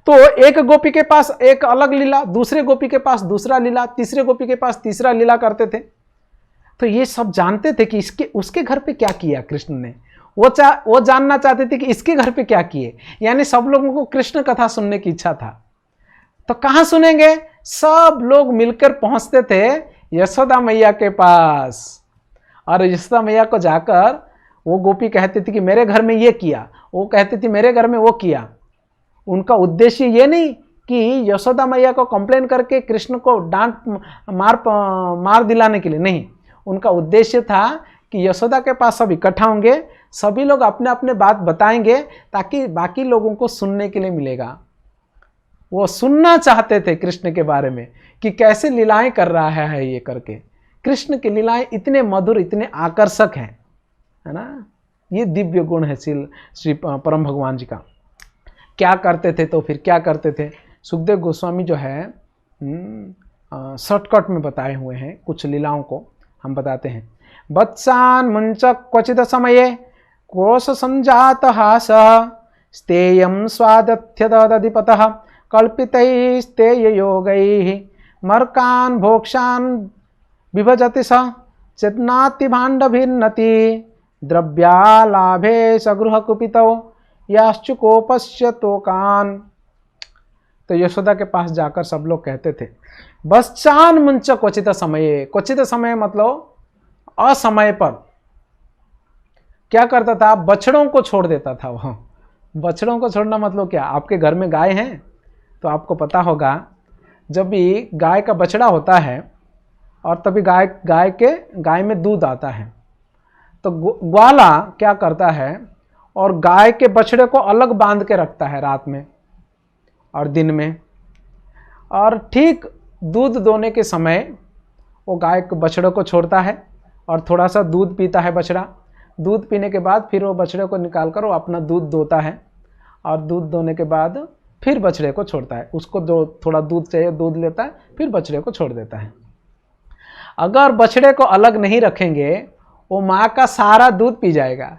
तो एक गोपी के पास एक अलग लीला, दूसरे गोपी के पास दूसरा लीला, तीसरे गोपी के पास तीसरा लीला करते थे। तो ये सब जानते थे कि उसके घर पे क्या किया कृष्ण ने। वो जानना चाहते थे कि इसके घर पे क्या किए। यानी सब लोगों को कृष्ण कथा सुनने की इच्छा था। तो कहाँ सुनेंगे? सब लोग मिलकर पहुंचते थे यशोदा मैया के पास, और यशोदा मैया को जाकर वो गोपी कहती थी कि मेरे घर में ये किया, वो कहती थी मेरे घर में वो किया। उनका उद्देश्य ये नहीं कि यशोदा मैया को कंप्लेन करके कृष्ण को डांट मार दिलाने के लिए, नहीं। उनका उद्देश्य था कि यशोदा के पास सब इकट्ठा होंगे, सभी लोग अपने अपने बात बताएंगे ताकि बाकी लोगों को सुनने के लिए मिलेगा। वो सुनना चाहते थे कृष्ण के बारे में कि कैसे लीलाएं कर रहा है ये करके। कृष्ण की लीलाएं इतने मधुर, इतने आकर्षक हैं, है ना। ये दिव्य गुण है श्री परम भगवान जी का। क्या करते थे? तो फिर क्या करते थे? सुखदेव गोस्वामी जो है शॉर्टकट में बताए हुए हैं, कुछ लीलाओं को हम बताते हैं। वत्सान मुंच क्वचित समये कोश संजात हास स्तेयम स्वादथ्यदधिपतः कल्पितैस्तेय योगैः मर्कान् भोक्षान् विभजति स चेतनाति भाण्डभिन्नति द्रव्यालाभे सगृह कुपितौ याश्चुकोपस्य तोकान। तो यशोदा के पास जाकर सब लोग कहते थे बच्चान मुंच क्वचित समय। क्वचित समय मतलब असमय पर क्या करता था? बछड़ों को छोड़ देता था। वह बछड़ों को छोड़ना मतलब क्या? आपके घर में गाय हैं तो आपको पता होगा, जब भी गाय का बछड़ा होता है और तभी गाय में दूध आता है, तो ग्वाला क्या करता है और गाय के बछड़े को अलग बांध के रखता है रात में और दिन में, और ठीक दूध दोने के समय वो गाय के बछड़े को छोड़ता है और थोड़ा सा दूध पीता है बछड़ा। दूध पीने के बाद फिर वो बछड़े को निकाल कर वो अपना दूध दोता है, और दूध दोने के बाद फिर बछड़े को छोड़ता है। उसको जो थोड़ा दूध चाहिए दूध लेता है, फिर बछड़े को छोड़ देता है। अगर बछड़े को अलग नहीं रखेंगे वो माँ का सारा दूध पी जाएगा,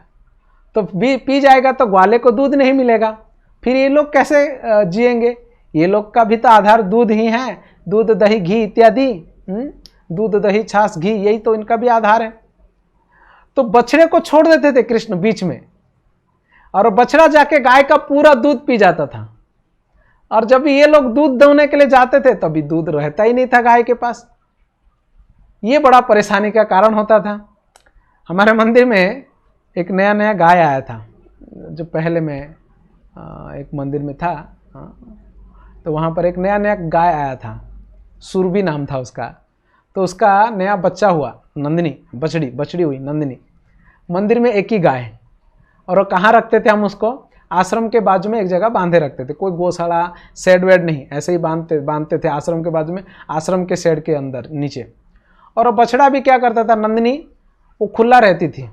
तो पी जाएगा तो ग्वाले को दूध नहीं मिलेगा। फिर ये लोग कैसे जिएंगे? ये लोग का भी तो आधार दूध ही है, दूध दही घी इत्यादि। दूध दही छाछ घी, यही तो इनका भी आधार है। तो बछड़े को छोड़ देते थे कृष्ण बीच में, और बछड़ा जाके गाय का पूरा दूध पी जाता था। और जब ये लोग दूध दोने के लिए जाते थे तभी दूध रहता ही नहीं था गाय के पास। ये बड़ा परेशानी का कारण होता था। हमारे मंदिर में एक नया गाय आया था। जो पहले मैं एक मंदिर में था, तो वहाँ पर एक नया गाय आया था, सुरभि नाम था उसका। तो उसका नया बच्चा हुआ, नंदिनी, बछड़ी हुई नंदिनी। मंदिर में एक ही गाय, और वो कहाँ रखते थे हम उसको? आश्रम के बाजू में एक जगह बांधे रखते थे। कोई गौशाला शेड वेड नहीं, ऐसे ही बांधते थे आश्रम के बाजू में, आश्रम के शेड के अंदर नीचे। और वो बछड़ा भी क्या करता था, नंदिनी, वो खुला रहती थी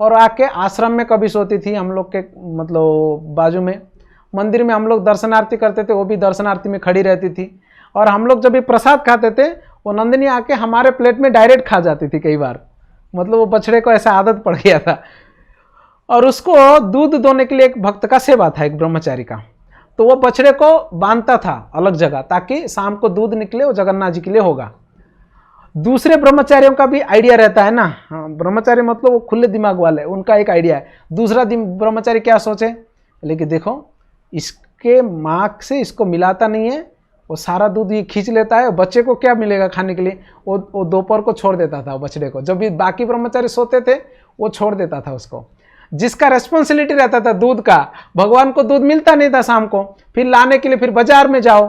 और आके आश्रम में कभी सोती थी हम लोग के मतलब बाजू में। मंदिर में हम लोग दर्शनार्थी करते थे, वो भी दर्शनार्थी में खड़ी रहती थी। और हम लोग जब भी प्रसाद खाते थे वो नंदिनी आके हमारे प्लेट में डायरेक्ट खा जाती थी कई बार। मतलब वो बछड़े को ऐसा आदत पड़ गया था। और उसको दूध दोने के लिए एक भक्त का सेवा था, एक ब्रह्मचारी का। तो वो बछड़े को बांधता था अलग जगह, ताकि शाम को दूध निकले, वो जगन्नाथ जी के लिए होगा। दूसरे ब्रह्मचारियों का भी आइडिया रहता है ना। हाँ, ब्रह्मचारी मतलब वो खुले दिमाग वाले, उनका एक आइडिया है। दूसरा ब्रह्मचारी क्या सोचे, लेकिन देखो इसके माँ से इसको मिलाता नहीं है, वो सारा दूध ये खींच लेता है, बच्चे को क्या मिलेगा खाने के लिए? वो दोपहर को छोड़ देता था बछड़े को। जब भी बाकी ब्रह्मचारी सोते थे वो छोड़ देता था उसको। जिसका रेस्पॉन्सिबिलिटी रहता था दूध का, भगवान को दूध मिलता नहीं था शाम को, फिर लाने के लिए फिर बाजार में जाओ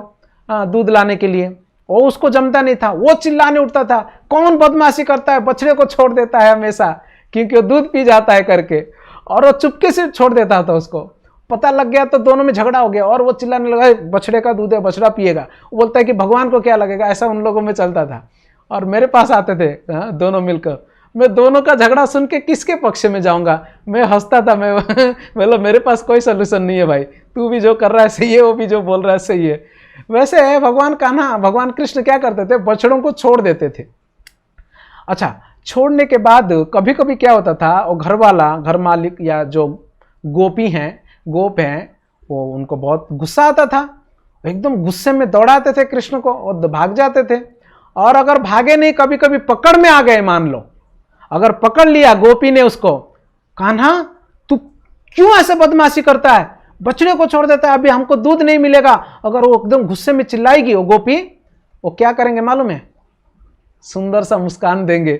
दूध लाने के लिए, वो उसको जमता नहीं था। वो चिल्लाने उठता था, कौन बदमाशी करता है, बछड़े को छोड़ देता है हमेशा, क्योंकि वो दूध पी जाता है करके। और वो चुपके से छोड़ देता था। उसको पता लग गया तो दोनों में झगड़ा हो गया, और वो चिल्लाने लगा बछड़े का दूध है, बछड़ा पिएगा। वो बोलता है कि भगवान को क्या लगेगा, ऐसा उन लोगों में चलता था। और मेरे पास आते थे दोनों मिलकर। मैं दोनों का झगड़ा सुन के किसके पक्ष में जाऊंगा? मैं हंसता था। मैं मतलब मेरे पास कोई सोल्यूशन नहीं है भाई, तू भी जो कर रहा है सही है, वो भी जो बोल रहा है सही है। वैसे भगवान कृष्ण क्या करते थे, बछड़ों को छोड़ देते थे। अच्छा, छोड़ने के बाद कभी कभी क्या होता था, वो घर मालिक या जो गोप हैं, वो उनको बहुत गुस्सा आता था। एकदम गुस्से में दौड़ाते थे कृष्ण को और भाग जाते थे। और अगर भागे नहीं, कभी कभी पकड़ में आ गए, मान लो अगर पकड़ लिया गोपी ने उसको, कान्हा क्यों ऐसे बदमाशी करता है, बछड़े को छोड़ देता है, अभी हमको दूध नहीं मिलेगा। अगर वो एकदम गुस्से में चिल्लाएगी वो गोपी, वो क्या करेंगे मालूम है, सुंदर सा मुस्कान देंगे,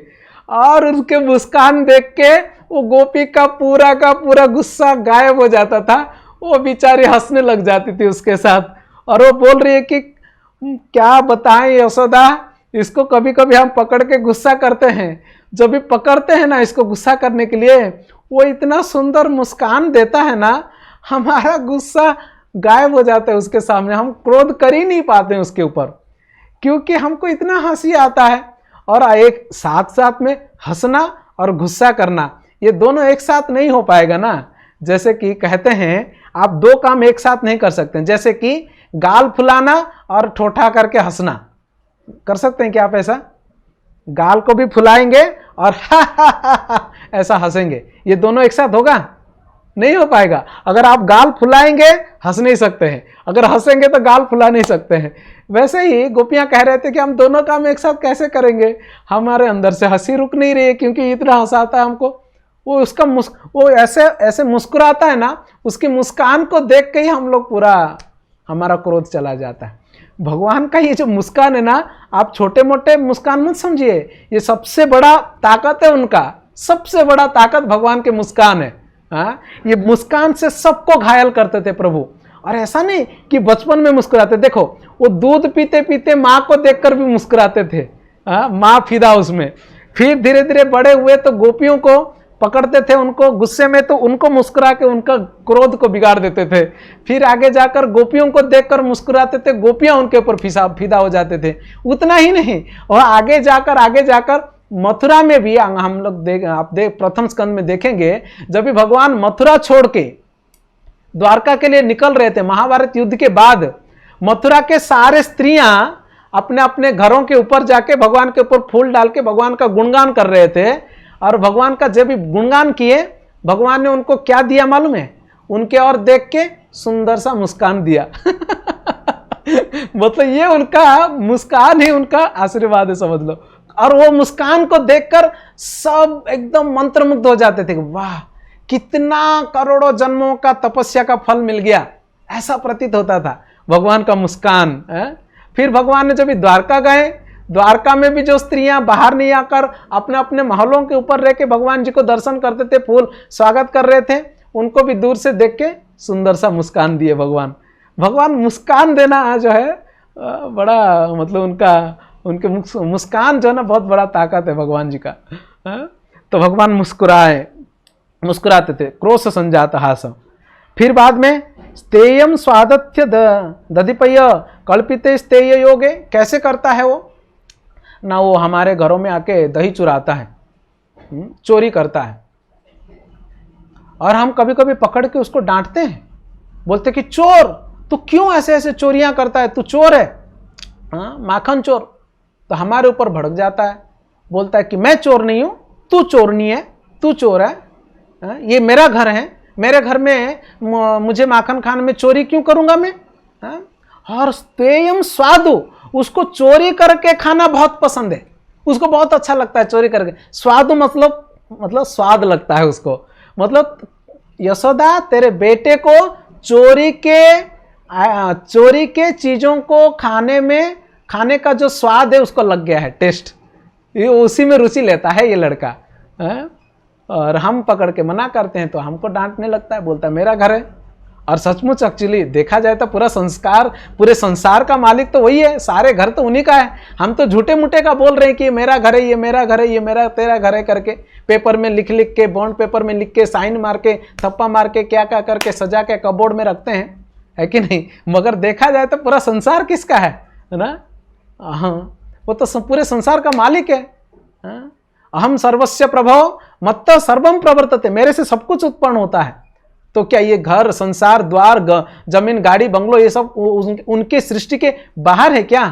और उसके मुस्कान देख के वो गोपी का पूरा गुस्सा गायब हो जाता था। वो बेचारी हंसने लग जाती थी उसके साथ, और वो बोल रही है कि क्या बताएं यशोदा, इसको कभी कभी हम पकड़ के गुस्सा करते हैं, जब भी पकड़ते हैं ना इसको गुस्सा करने के लिए, वो इतना सुंदर मुस्कान देता है ना, हमारा गुस्सा गायब हो जाता है उसके सामने, हम क्रोध कर ही नहीं पाते हैं उसके ऊपर, क्योंकि हमको इतना हंसी आता है। और एक साथ साथ में हंसना और गुस्सा करना, ये दोनों एक साथ नहीं हो पाएगा ना। जैसे कि कहते हैं आप दो काम एक साथ नहीं कर सकते, जैसे कि गाल फुलाना और ठोठा करके हंसना, कर सकते हैं क्या आप ऐसा? गाल को भी फुलाएंगे और ऐसा हंसेंगे, ये दोनों एक साथ होगा? नहीं हो पाएगा। अगर आप गाल फुलाएंगे हंस नहीं सकते हैं, अगर हंसेंगे तो गाल फुला नहीं सकते हैं। वैसे ही गोपियां कह रहे थे कि हम दोनों काम एक साथ कैसे करेंगे, हमारे अंदर से हंसी रुक नहीं रही है, क्योंकि इतना हंसाता है हमको। वो उसका वो ऐसे मुस्कुराता है ना, उसकी मुस्कान को देख के ही हम लोग पूरा हमारा क्रोध चला जाता है। भगवान का ये जो मुस्कान है ना, आप छोटे मोटे मुस्कान मत समझिए, ये सबसे बड़ा ताकत है उनका, सबसे बड़ा ताकत भगवान के मुस्कान है। हाँ, ये मुस्कान से सबको घायल करते थे प्रभु। और ऐसा नहीं कि बचपन में मुस्कुराते, देखो वो दूध पीते पीते माँ को देखकर भी मुस्कुराते थे, माँ फिदा उसमें। फिर धीरे धीरे बड़े हुए तो गोपियों को पकड़ते थे, उनको गुस्से में तो उनको मुस्कुरा के उनका क्रोध को बिगाड़ देते थे। फिर आगे जाकर गोपियों को देखकर मुस्कुराते थे, गोपियां उनके ऊपर फिदा हो जाते थे। उतना ही नहीं, और आगे जाकर मथुरा में भी हम लोग आप प्रथम स्कंद में देखेंगे, जब भी भगवान मथुरा छोड़ के द्वारका के लिए निकल रहे थे, महाभारत युद्ध के बाद मथुरा के सारे स्त्रियां अपने अपने घरों के ऊपर जाके भगवान के ऊपर फूल डाल के भगवान का गुणगान कर रहे थे। और भगवान का जब भी गुणगान किए, भगवान ने उनको क्या दिया मालूम है? उनके और देख के सुंदर सा मुस्कान दिया। मतलब ये उनका मुस्कान ही उनका आशीर्वाद है, समझ लो। और वो मुस्कान को देखकर सब एकदम मंत्रमुग्ध हो जाते थे, वाह कितना करोड़ों जन्मों का तपस्या का फल मिल गया, ऐसा प्रतीत होता था भगवान का मुस्कान। फिर भगवान ने जब द्वारका गए, द्वारका में भी जो स्त्रियां बाहर नहीं आकर अपने अपने महलों के ऊपर रह के भगवान जी को दर्शन करते थे, फूल स्वागत कर रहे थे, उनको भी दूर से देख के सुंदर सा मुस्कान दिए भगवान। भगवान मुस्कान देना जो है बड़ा, मतलब उनके मुस्कान जो है ना, बहुत बड़ा ताकत है भगवान जी का। तो भगवान मुस्कुराते थे, क्रोध संजात हासम। फिर बाद में स्तेयम स्वादत्य दधिपय कल्पिते स्तेय योगे, कैसे करता है वो ना, वो हमारे घरों में आके दही चुराता है, चोरी करता है, और हम कभी कभी पकड़ के उसको डांटते हैं, बोलते कि चोर तू क्यों ऐसे ऐसे चोरियां करता है, तू चोर है, माखन चोर। तो हमारे ऊपर भड़क जाता है, बोलता है कि मैं चोर नहीं हूं, तू चोरनी है, तू चोर है, ये मेरा घर है, मेरे घर में मुझे माखन खाने में चोरी क्यों करूंगा मैं? और स्तेयम स्वादु, उसको चोरी करके खाना बहुत पसंद है, उसको बहुत अच्छा लगता है चोरी करके। स्वादु मतलब स्वाद लगता है उसको, मतलब यशोदा तेरे बेटे को चोरी के चीजों को खाने का जो स्वाद है उसको लग गया है, टेस्ट, ये उसी में रुचि लेता है ये लड़का। और हम पकड़ के मना करते हैं तो हमको डांटने लगता है, बोलता है मेरा घर है। और सचमुच एक्चुअली देखा जाए तो पूरे संसार का मालिक तो वही है, सारे घर तो उन्हीं का है। हम तो झूठे मूठे का बोल रहे हैं कि ये मेरा घर है, ये मेरा घर है, ये मेरा तेरा घर है करके, पेपर में लिख के, बॉन्ड पेपर में लिख के, साइन मार के, थप्पा मार के, क्या क्या करके सजा के कबोर्ड में रखते हैं, है कि नहीं? मगर देखा जाए तो पूरा संसार किसका है ना? हाँ, वो तो पूरे संसार का मालिक है। अहम सर्वस्य प्रभो मत्त सर्वम प्रवर्तते, मेरे से सब कुछ उत्पन्न होता है। तो क्या ये घर, संसार, द्वार, जमीन, गाड़ी, बंगलो, ये सब उनके सृष्टि के बाहर है क्या?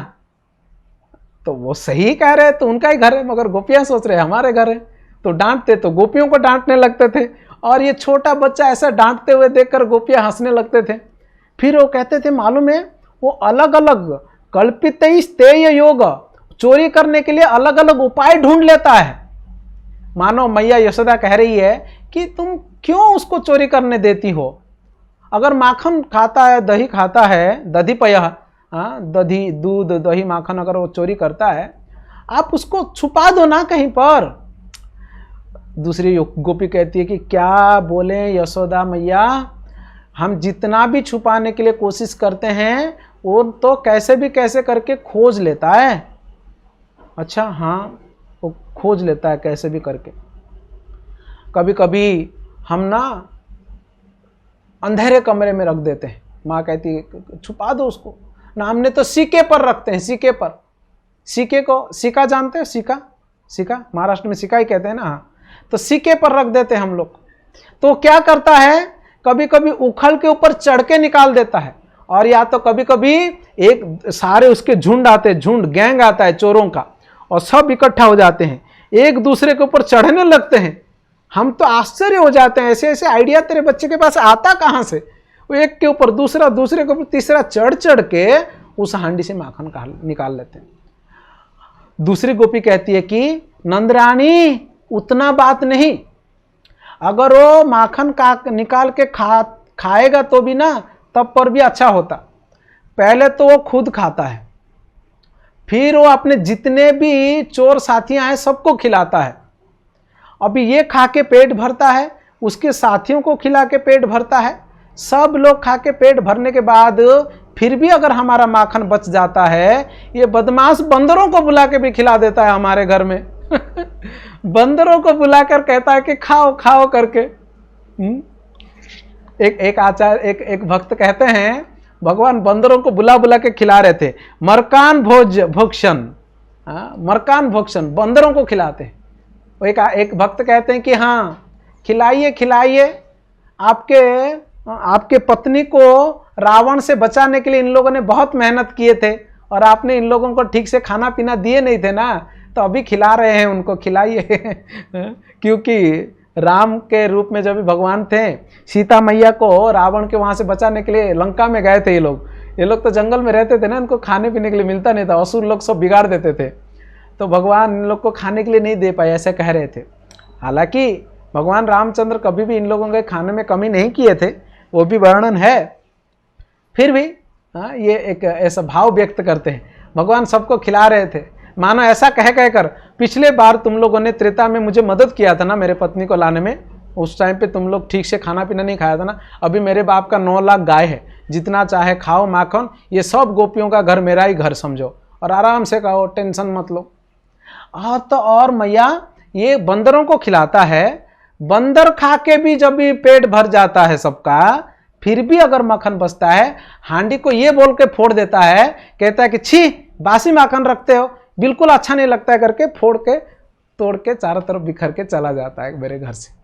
तो वो सही कह रहे तो उनका ही घर है, मगर गोपियां सोच रहे हमारे घर है। तो डांटते तो गोपियों को डांटने लगते थे, और ये छोटा बच्चा ऐसा डांटते हुए देखकर गोपियां हंसने लगते थे। फिर वो कहते थे मालूम है, वो अलग अलग कल्पित स्तेय योग, चोरी करने के लिए अलग अलग उपाय ढूंढ लेता है। मानो मैया यशोदा कह रही है कि तुम क्यों उसको चोरी करने देती हो। अगर माखन खाता है, दही खाता है, दधी पय, दधी दूध दही माखन अगर वो चोरी करता है, आप उसको छुपा दो ना कहीं पर। दूसरी गोपी कहती है कि क्या बोले यशोदा मैया, हम जितना भी छुपाने के लिए कोशिश करते हैं वो तो कैसे भी कैसे करके खोज लेता है। अच्छा हाँ, वो खोज लेता है कैसे भी करके। कभी कभी हम ना अंधेरे कमरे में रख देते हैं, माँ कहती है छुपा दो उसको ना, हमने तो सीके पर रखते हैं, सीके पर। सीके को सीका जानते हो, सीका, सीका महाराष्ट्र में सीका ही कहते हैं ना। हाँ, तो सीके पर रख देते हैं हम लोग। तो क्या करता है, कभी कभी उखल के ऊपर चढ़ के निकाल देता है, और या तो कभी कभी एक सारे उसके झुंड आते हैं, झुंड गैंग आता है चोरों का, और सब इकट्ठा हो जाते हैं, एक दूसरे के ऊपर चढ़ने लगते हैं। हम तो आश्चर्य हो जाते हैं, ऐसे ऐसे आइडिया तेरे बच्चे के पास आता कहाँ से। वो एक के ऊपर दूसरा, दूसरे के ऊपर तीसरा चढ़ चढ़ के उस हांडी से माखन निकाल लेते हैं। दूसरी गोपी कहती है कि नंदरानी उतना बात नहीं, अगर वो माखन का निकाल के खाएगा तो भी ना तब पर भी अच्छा होता। पहले तो वो खुद खाता है, फिर वो अपने जितने भी चोर साथियां हैं सबको खिलाता है। अभी ये खा के पेट भरता है, उसके साथियों को खिला के पेट भरता है, सब लोग खा के पेट भरने के बाद फिर भी अगर हमारा माखन बच जाता है, ये बदमाश बंदरों को बुला के भी खिला देता है हमारे घर में। बंदरों को बुलाकर कहता है कि खाओ खाओ करके। एक आचार्य, एक भक्त कहते हैं भगवान बंदरों को बुला बुला के खिला रहे थे। मरकान भोक्षण, मरकान भोक्षण, बंदरों को खिलाते हैं। एक भक्त कहते हैं कि हाँ खिलाइए खिलाइए, आपके पत्नी को रावण से बचाने के लिए इन लोगों ने बहुत मेहनत किए थे, और आपने इन लोगों को ठीक से खाना पीना दिए नहीं थे ना, तो अभी खिला रहे हैं, उनको खिलाइए। क्योंकि राम के रूप में जब भी भगवान थे, सीता मैया को रावण के वहाँ से बचाने के लिए लंका में गए थे ये लोग तो जंगल में रहते थे ना, इनको खाने पीने के लिए मिलता नहीं था, असुर लोग सब बिगाड़ देते थे, तो भगवान इन लोग को खाने के लिए नहीं दे पाए, ऐसे कह रहे थे। हालांकि भगवान रामचंद्र कभी भी इन लोगों के खाने में कमी नहीं किए थे, वो भी वर्णन है। फिर भी ये एक ऐसा भाव व्यक्त करते हैं, भगवान सबको खिला रहे थे, मानो ऐसा कह कहकर पिछले बार तुम लोगों ने त्रेता में मुझे मदद किया था ना मेरे पत्नी को लाने में, उस टाइम पे तुम लोग ठीक से खाना पीना नहीं खाया था ना, अभी मेरे बाप का 9 लाख गाय है, जितना चाहे खाओ माखन, ये सब गोपियों का घर मेरा ही घर समझो, और आराम से खाओ, टेंशन मत लो। तो और मैया ये बंदरों को खिलाता है, बंदर खा के भी जब भी पेट भर जाता है सबका, फिर भी अगर मक्खन बचता है, हांडी को ये बोल के फोड़ देता है, कहता है कि छी बासी माखन रखते हो, बिल्कुल अच्छा नहीं लगता है करके फोड़ के तोड़ के चारों तरफ बिखर के चला जाता है मेरे घर से।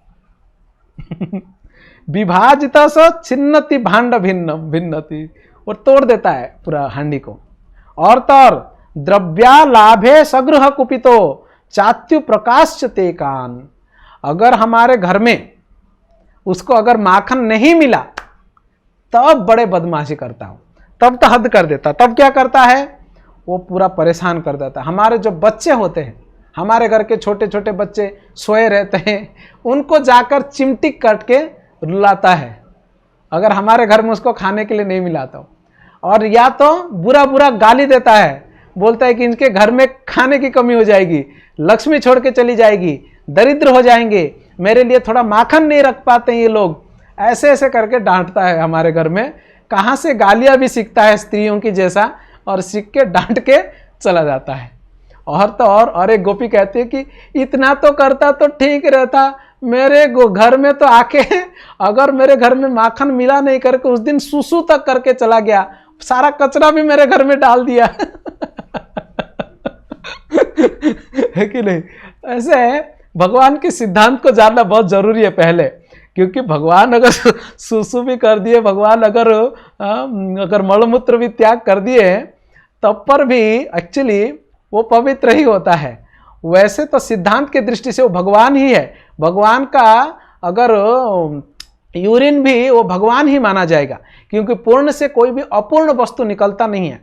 विभाजित स छिन्नति भांड भिन्न भिन्नति, और तोड़ देता है पूरा हांडी को। और तर द्रव्या लाभे सगृह कुपितो चात्यु प्रकाश ते कान, अगर हमारे घर में उसको अगर माखन नहीं मिला तब बड़े बदमाशी करता हूं, तब तो हद कर देता। तब क्या करता है, वो पूरा परेशान कर देता। हमारे जो बच्चे होते हैं, हमारे घर के छोटे छोटे बच्चे सोए रहते हैं, उनको जाकर चिमटी काट के रुलाता है, अगर हमारे घर में उसको खाने के लिए नहीं मिला तो। और या तो बुरा बुरा गाली देता है, बोलता है कि इनके घर में खाने की कमी हो जाएगी, लक्ष्मी छोड़ के चली जाएगी, दरिद्र हो जाएंगे, मेरे लिए थोड़ा माखन नहीं रख पाते ये लोग, ऐसे ऐसे करके डांटता है हमारे घर में। कहाँ से गालियां भी सीखता है स्त्रियों की जैसा, और सीख के डांट के चला जाता है। और तो और एक गोपी कहती है कि इतना तो करता तो ठीक रहता, मेरे घर में तो आके अगर मेरे घर में माखन मिला नहीं करके उस दिन सुसु तक करके चला गया, सारा कचरा भी मेरे घर में डाल दिया। है कि नहीं? ऐसे भगवान के सिद्धांत को जानना बहुत जरूरी है पहले, क्योंकि भगवान अगर सुसु भी कर दिए, भगवान अगर मलमूत्र भी त्याग कर दिए, तब पर भी एक्चुअली वो पवित्र ही होता है। वैसे तो सिद्धांत के दृष्टि से वो भगवान ही है, भगवान का अगर यूरिन भी वो भगवान ही माना जाएगा, क्योंकि पूर्ण से कोई भी अपूर्ण वस्तु निकलता नहीं है।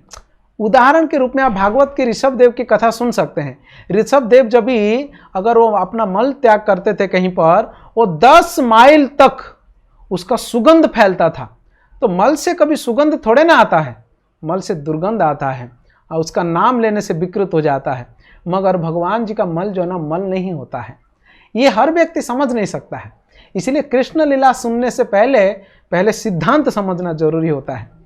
उदाहरण के रूप में आप भागवत के ऋषभ देव की कथा सुन सकते हैं। ऋषभ देव जब भी अगर वो अपना मल त्याग करते थे कहीं पर, वो 10 माइल तक उसका सुगंध फैलता था। तो मल से कभी सुगंध थोड़े ना आता है, मल से दुर्गंध आता है और उसका नाम लेने से विकृत हो जाता है। मगर भगवान जी का मल जो है ना, मल नहीं होता है। ये हर व्यक्ति समझ नहीं सकता है। इसलिए कृष्ण लीला सुनने से पहले सिद्धांत समझना जरूरी होता है।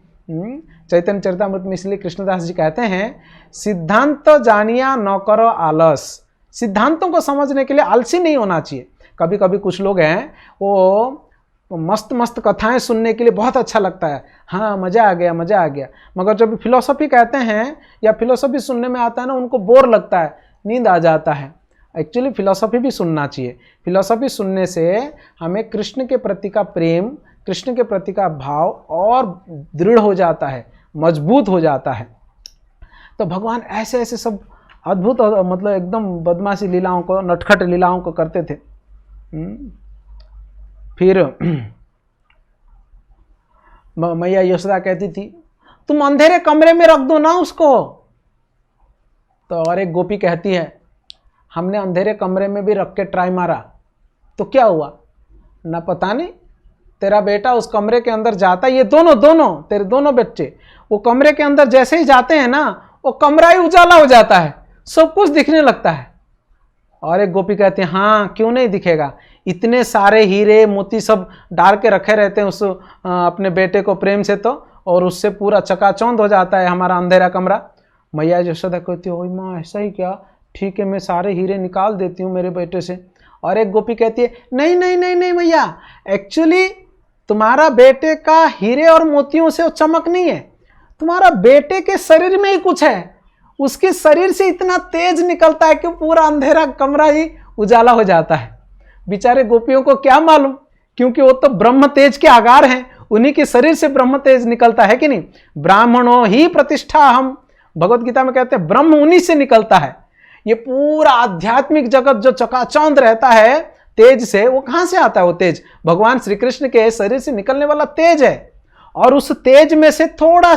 चैतन्य चरितामृत में इसलिए कृष्णदास जी कहते हैं, सिद्धांत जानिया न करो आलस। सिद्धांतों को समझने के लिए आलसी नहीं होना चाहिए। कभी कभी कुछ लोग हैं, वो मस्त मस्त कथाएं सुनने के लिए बहुत अच्छा लगता है, हाँ मज़ा आ गया मज़ा आ गया। मगर जब फिलोसफी कहते हैं या फिलोसफी सुनने में आता है ना, उनको बोर लगता है, नींद आ जाता है। एक्चुअली फिलोसफी भी सुनना चाहिए। फिलोसफी सुनने से हमें कृष्ण के प्रति का प्रेम, कृष्ण के प्रति का भाव और दृढ़ हो जाता है, मजबूत हो जाता है। तो भगवान ऐसे ऐसे सब अद्भुत मतलब एकदम बदमाशी लीलाओं को, नटखट लीलाओं को करते थे। फिर मैया यशोदा कहती थी, तुम अंधेरे कमरे में रख दो ना उसको। तो और एक गोपी कहती है, हमने अंधेरे कमरे में भी रख के ट्राई मारा तो क्या हुआ ना, पता नहीं, तेरा बेटा उस कमरे के अंदर जाता, ये दोनों तेरे दोनों बच्चे वो कमरे के अंदर जैसे ही जाते हैं ना, वो कमरा ही उजाला हो जाता है, सब कुछ दिखने लगता है। और एक गोपी कहती है, हाँ क्यों नहीं दिखेगा, इतने सारे हीरे मोती सब डाल के रखे रहते हैं उस अपने बेटे को प्रेम से, तो और उससे पूरा चकाचौंध हो जाता है हमारा अंधेरा कमरा। मैया यशोदा कहती है, ओए माँ ऐसा ही क्या, ठीक है मैं सारे हीरे निकाल देती हूँ मेरे बेटे से। और एक गोपी कहती है, नहीं नहीं नहीं नहीं मैया, एक्चुअली तुम्हारा बेटे का हीरे और मोतियों से चमक नहीं है, तुम्हारा बेटे के शरीर में ही कुछ है, उसके शरीर से इतना तेज निकलता है कि पूरा अंधेरा कमरा ही उजाला हो जाता है। बेचारे गोपियों को क्या मालूम, क्योंकि वो तो ब्रह्म तेज के आगार हैं, उन्हीं के शरीर से ब्रह्म तेज निकलता है कि नहीं। ब्राह्मणों ही प्रतिष्ठा, हम भगवत गीता में कहते हैं ब्रह्म उन्हीं से निकलता है। ये पूरा आध्यात्मिक जगत जो चकाचौंध रहता है तेज से, वो कहां से आता है? वो तेज भगवान श्री कृष्ण के शरीर से निकलने वाला तेज है। और उस तेज में से थोड़ा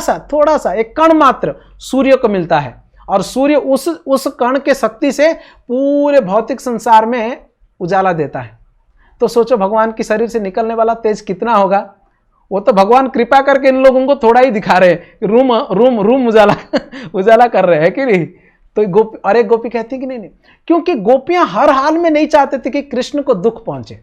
सा एक कण मात्र सूर्य को मिलता है, और सूर्य उस कण के शक्ति से पूरे भौतिक संसार में उजाला देता है। तो सोचो भगवान के शरीर से निकलने वाला तेज कितना होगा। वो तो भगवान कृपा करके इन लोगों को थोड़ा ही दिखा रहे हैं, रूम उजाला कर रहे हैं कि नहीं। तो गोपी, और एक गोपी कहती है कि नहीं, क्योंकि गोपियां हर हाल में नहीं चाहते थे कि कृष्ण को दुख पहुंचे,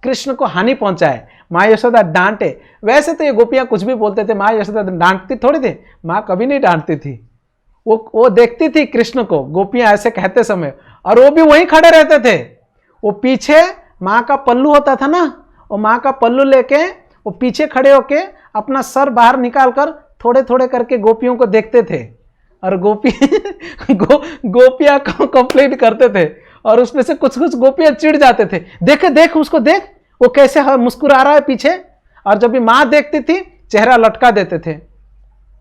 कृष्ण को हानि पहुंचाए, माँ यशोदा डांटे। वैसे तो ये गोपियां कुछ भी बोलते थे, माँ यशोदा डांटती थोड़ी थी, माँ कभी नहीं डांटती थी। वो देखती थी कृष्ण को, गोपियां ऐसे कहते समय, और वो भी वहीं खड़े रहते थे। वो पीछे माँ का पल्लू होता था ना, वो माँ का पल्लू लेके वो पीछे खड़े होके अपना सर बाहर निकाल कर थोड़े थोड़े करके गोपियों को देखते थे। और गोपियां कंप्लेंट करते थे, और उसमें से कुछ गोपियां चिढ़ जाते थे, देख उसको देख, वो कैसे मुस्कुरा रहा है पीछे। और जब भी माँ देखती थी चेहरा लटका देते थे,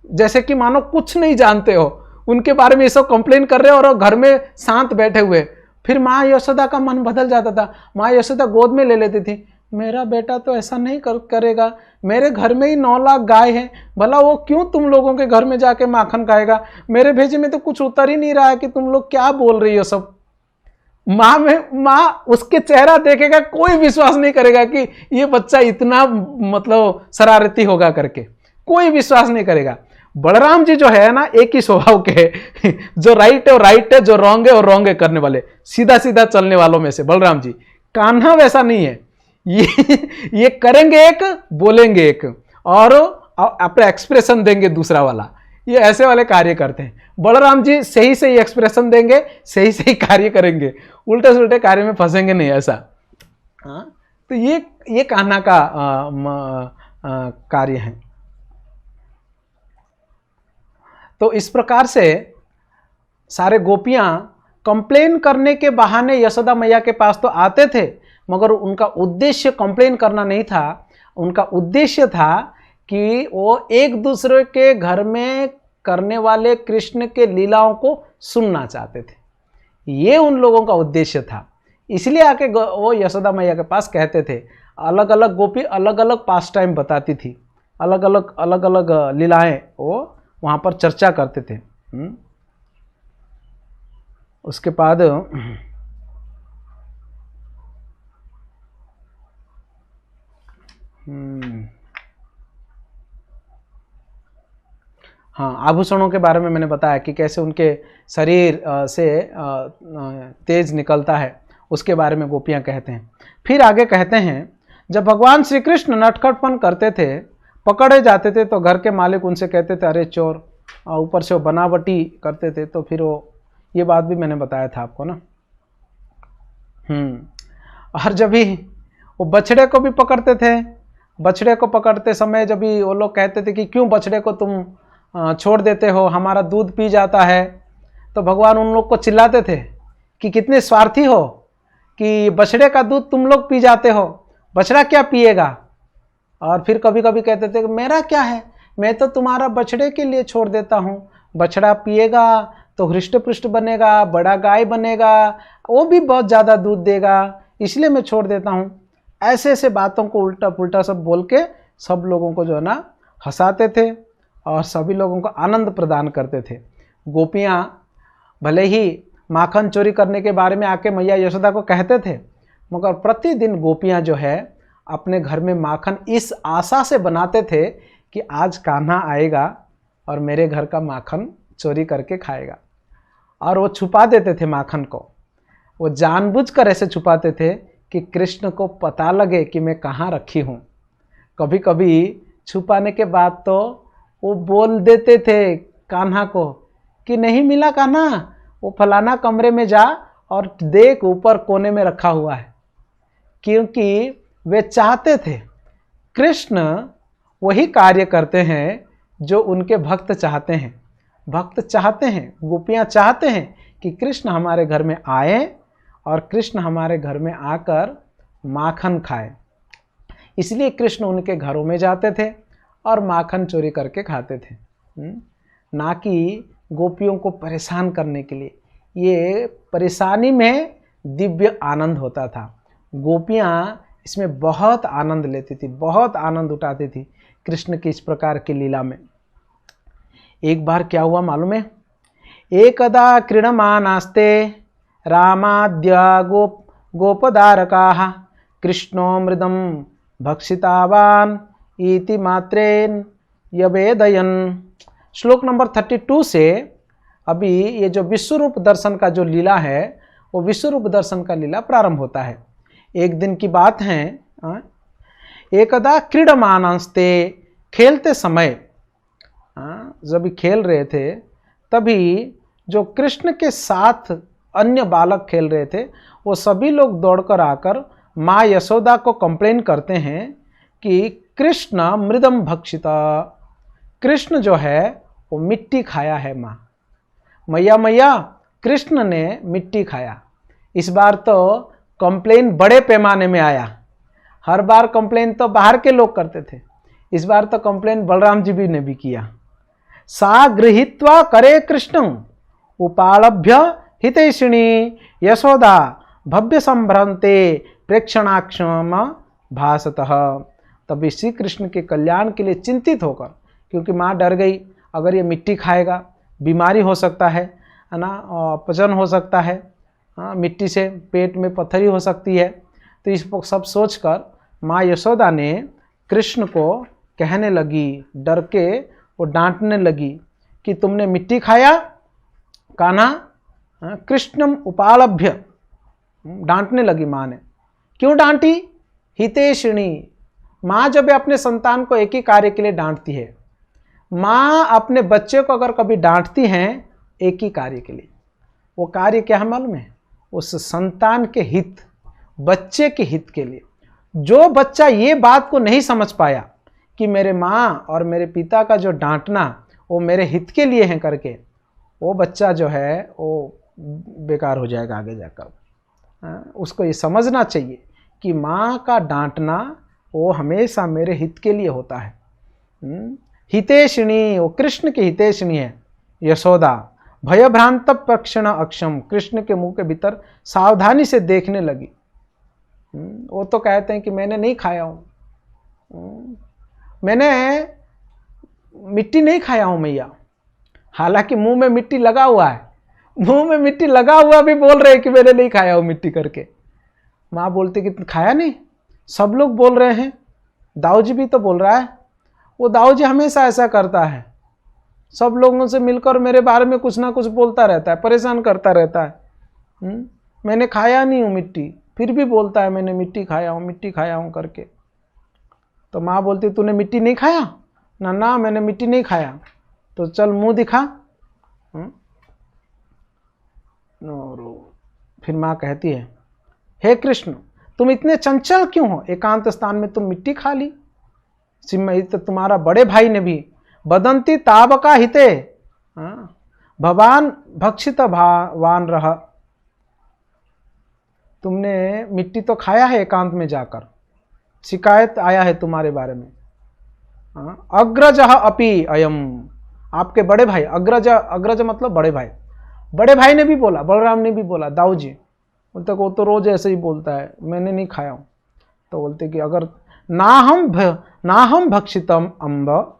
जैसे कि मानो कुछ नहीं जानते हो, उनके बारे में ये सब कंप्लेन कर रहे हो और घर में शांत बैठे हुए। फिर माँ यशोदा का मन बदल जाता था, माँ यशोदा गोद में ले लेती थी, मेरा बेटा तो ऐसा नहीं करेगा, मेरे घर में ही 9 लाख गाय है, भला वो क्यों तुम लोगों के घर में जाके माखन खाएगा, मेरे भेजे में तो कुछ उतर ही नहीं रहा है कि तुम लोग क्या बोल रही हो सब। माँ उसके चेहरा देखेगा, कोई विश्वास नहीं करेगा कि ये बच्चा इतना मतलब शरारती होगा करके, कोई विश्वास नहीं करेगा। बलराम जी जो है ना, एक ही स्वभाव के जो राइट है वो राइट है, जो रॉन्ग है वो रॉन्ग है करने वाले, सीधा सीधा चलने वालों में से बलराम जी। कान्हा वैसा नहीं है, ये करेंगे एक, बोलेंगे एक, और अपना एक्सप्रेशन देंगे दूसरा वाला। ये ऐसे वाले कार्य करते हैं। बलराम जी सही सही एक्सप्रेशन देंगे, सही सही कार्य करेंगे, उल्टे सुल्टे कार्य में फंसेंगे नहीं, ऐसा। तो ये कान्हा का कार्य है। तो इस प्रकार से सारे गोपियां कंप्लेन करने के बहाने यशोदा मैया के पास तो आते थे, मगर उनका उद्देश्य कंप्लेन करना नहीं था। उनका उद्देश्य था कि वो एक दूसरे के घर में करने वाले कृष्ण के लीलाओं को सुनना चाहते थे, ये उन लोगों का उद्देश्य था। इसलिए आके वो यशोदा मैया के पास कहते थे। अलग अलग गोपी अलग अलग पास टाइम बताती थी, अलग अलग लीलाएं वो वहाँ पर चर्चा करते थे। उसके बाद हाँ, आभूषणों के बारे में मैंने बताया कि कैसे उनके शरीर से तेज निकलता है, उसके बारे में गोपियाँ कहते हैं। फिर आगे कहते हैं, जब भगवान श्री कृष्ण नटखटपन करते थे, पकड़े जाते थे, तो घर के मालिक उनसे कहते थे अरे चोर, ऊपर से वो बनावटी करते थे। तो फिर वो, ये बात भी मैंने बताया था आपको ना। और जब भी वो बछड़े को भी पकड़ते थे, बछड़े को पकड़ते समय जब भी वो लोग कहते थे कि क्यों बछड़े को तुम छोड़ देते हो, हमारा दूध पी जाता है, तो भगवान उन लोग को चिल्लाते थे कि कितने स्वार्थी हो कि बछड़े का दूध तुम लोग पी जाते हो, बछड़ा क्या पिएगा। और फिर कभी कभी कहते थे कि मेरा क्या है, मैं तो तुम्हारा बछड़े के लिए छोड़ देता हूँ, बछड़ा पिएगा तो हृष्ट पुष्ट बनेगा, बड़ा गाय बनेगा, वो भी बहुत ज़्यादा दूध देगा, इसलिए मैं छोड़ देता हूँ। ऐसे ऐसे बातों को उल्टा पुल्टा सब बोल के सब लोगों को जो है ना हंसाते थे और सभी लोगों को आनंद प्रदान करते थे। गोपियाँ भले ही माखन चोरी करने के बारे में आके मैया यशोदा को कहते थे, मगर प्रतिदिन गोपियाँ जो है अपने घर में माखन इस आशा से बनाते थे कि आज कान्हा आएगा और मेरे घर का माखन चोरी करके खाएगा। और वो छुपा देते थे माखन को, वो जानबूझकर ऐसे छुपाते थे कि कृष्ण को पता लगे कि मैं कहाँ रखी हूँ। कभी कभी छुपाने के बाद तो वो बोल देते थे कान्हा को कि नहीं मिला कान्हा, वो फलाना कमरे में जा और देख ऊपर कोने में रखा हुआ है। क्योंकि वे चाहते थे, कृष्ण वही कार्य करते हैं जो उनके भक्त चाहते हैं। भक्त चाहते हैं, गोपियाँ चाहते हैं कि कृष्ण हमारे घर में आए और कृष्ण हमारे घर में आकर माखन खाए। इसलिए कृष्ण उनके घरों में जाते थे और माखन चोरी करके खाते थे, ना कि गोपियों को परेशान करने के लिए। ये परेशानी में दिव्य आनंद होता था। गोपियाँ इसमें बहुत आनंद लेती थी, बहुत आनंद उठाती थी कृष्ण की इस प्रकार की लीला में। एक बार क्या हुआ मालूम है, एकदा क्रीडमानास्ते रामाद्य गोपदारकाः कृष्णो मृदं भक्षितावान इति मात्रेन यवेदयन। श्लोक नंबर 32 से अभी ये जो विश्वरूप दर्शन का जो लीला है, वो विश्वरूप दर्शन का लीला प्रारंभ होता है। एक दिन की बात है, एकदा क्रीडमानास्ते, खेलते समय, जब खेल रहे थे तभी जो कृष्ण के साथ अन्य बालक खेल रहे थे, वो सभी लोग दौड़कर आकर माँ यशोदा को कंप्लेन करते हैं कि कृष्ण मृदम भक्षिता, कृष्ण जो है वो मिट्टी खाया है। माँ मैया मैया कृष्ण ने मिट्टी खाया। इस बार तो कंप्लेन बड़े पैमाने में आया। हर बार कंप्लेन तो बाहर के लोग करते थे, इस बार तो कंप्लेन बलराम जी भी ने भी किया। सा गृहीत्वा करे कृष्णं उपालभ्य हितैषिणी यशोदा भव्य संभ्रंते प्रेक्षणाक्षम भासतः। तभी श्री कृष्ण के कल्याण के लिए चिंतित होकर, क्योंकि माँ डर गई, अगर ये मिट्टी खाएगा बीमारी हो सकता है ना, अपचन हो सकता है, मिट्टी से पेट में पत्थरी हो सकती है। तो इस सब सोचकर माँ यशोदा ने कृष्ण को कहने लगी, डर के वो डांटने लगी कि तुमने मिट्टी खाया कान्हा। कृष्णम उपालभ्य, डांटने लगी माँ ने। क्यों डांटी? हितेशिणी, माँ जब अपने संतान को एक ही कार्य के लिए डांटती है, माँ अपने बच्चे को अगर कभी डांटती हैं एक ही कार्य के लिए, वो कार्य क्या है मालूम है? उस संतान के हित, बच्चे के हित के लिए। जो बच्चा ये बात को नहीं समझ पाया कि मेरे माँ और मेरे पिता का जो डांटना वो मेरे हित के लिए है करके, वो बच्चा जो है वो बेकार हो जाएगा आगे जाकर। उसको ये समझना चाहिए कि माँ का डांटना वो हमेशा मेरे हित के लिए होता है। हितेशिणी, वो कृष्ण की हितेशिणी है यशोदा। भयभ्रांत प्रक्षण अक्षम, कृष्ण के मुंह के भीतर सावधानी से देखने लगी। वो तो कहते हैं कि मैंने नहीं खाया हूँ, मैंने मिट्टी नहीं खाया हूँ मैया, हालांकि मुंह में मिट्टी लगा हुआ है, मुंह में मिट्टी लगा हुआ भी बोल रहे हैं कि मैंने नहीं खाया वो मिट्टी करके। माँ बोलती कि खाया नहीं, सब लोग बोल रहे हैं, दाऊ जी भी तो बोल रहा है। वो दाऊ जी हमेशा ऐसा करता है, सब लोगों से मिलकर मेरे बारे में कुछ ना कुछ बोलता रहता है, परेशान करता रहता है। मैंने खाया नहीं हूँ मिट्टी, फिर भी बोलता है मैंने मिट्टी खाया हूँ, मिट्टी खाया हूँ करके। तो माँ बोलती तूने मिट्टी नहीं खाया ना? ना मैंने मिट्टी नहीं खाया। तो चल मुंह दिखा। फिर माँ कहती है हे कृष्ण तुम इतने चंचल क्यों हो, एकांत स्थान में तुम मिट्टी खा ली। तो तुम्हारा बड़े भाई ने भी बदंती ताबका हिते भवान भक्षित भावान रह, तुमने मिट्टी तो खाया है एकांत में जाकर, शिकायत आया है तुम्हारे बारे में। अग्रज अपि अयम, आपके बड़े भाई, अग्रज, अग्रज मतलब बड़े भाई, बड़े भाई ने भी बोला, बलराम ने भी बोला, दाऊ जी बोलते वो तो रोज ऐसे ही बोलता है, मैंने नहीं खाया हूँ। तो बोलते कि अगर ना हम भक्षितम अम्ब,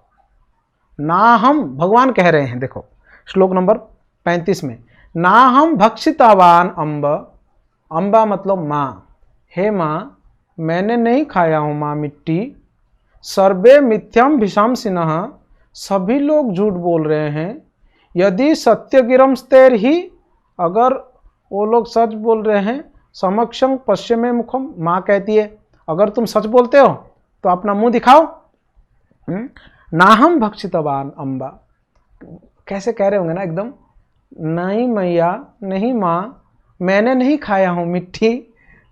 ना हम, भगवान कह रहे हैं, देखो श्लोक नंबर 35 में, ना हम भक्षितवान अम्ब, अम्बा मतलब माँ, हे माँ मैंने नहीं खाया हूँ माँ मिट्टी, सर्वे मिथ्यम भिशंसिनः, सभी लोग झूठ बोल रहे हैं, यदि सत्य गिरमस्तेर ही, अगर वो लोग सच बोल रहे हैं, समक्षम पश्चिमे मुखम, माँ कहती है अगर तुम सच बोलते हो तो अपना मुंह दिखाओ। नाहम भक्षितवान अम्बा, कैसे कह रहे होंगे ना एकदम, नहीं मैया, नहीं माँ, मैंने नहीं खाया हूँ मिट्टी,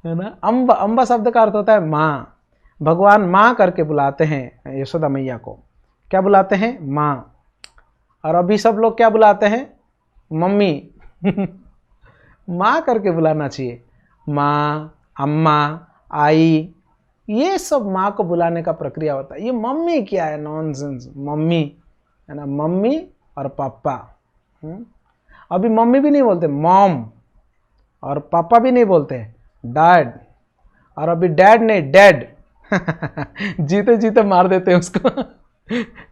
है ना। अम्बा, अम्बा शब्द का अर्थ होता है माँ। भगवान माँ करके बुलाते हैं यशोदा मैया को, क्या बुलाते हैं? माँ। और अभी सब लोग क्या बुलाते हैं? मम्मी। माँ करके बुलाना चाहिए, माँ, अम्मा, आई, ये सब माँ को बुलाने का प्रक्रिया होता है। ये मम्मी क्या है, नॉनसेंस, मम्मी है ना, मम्मी और पापा। अभी मम्मी भी नहीं बोलते, मॉम, और पापा भी नहीं बोलते, डैड, और अभी डैड नहीं, डैड। जीते जीते मार देते हैं उसको।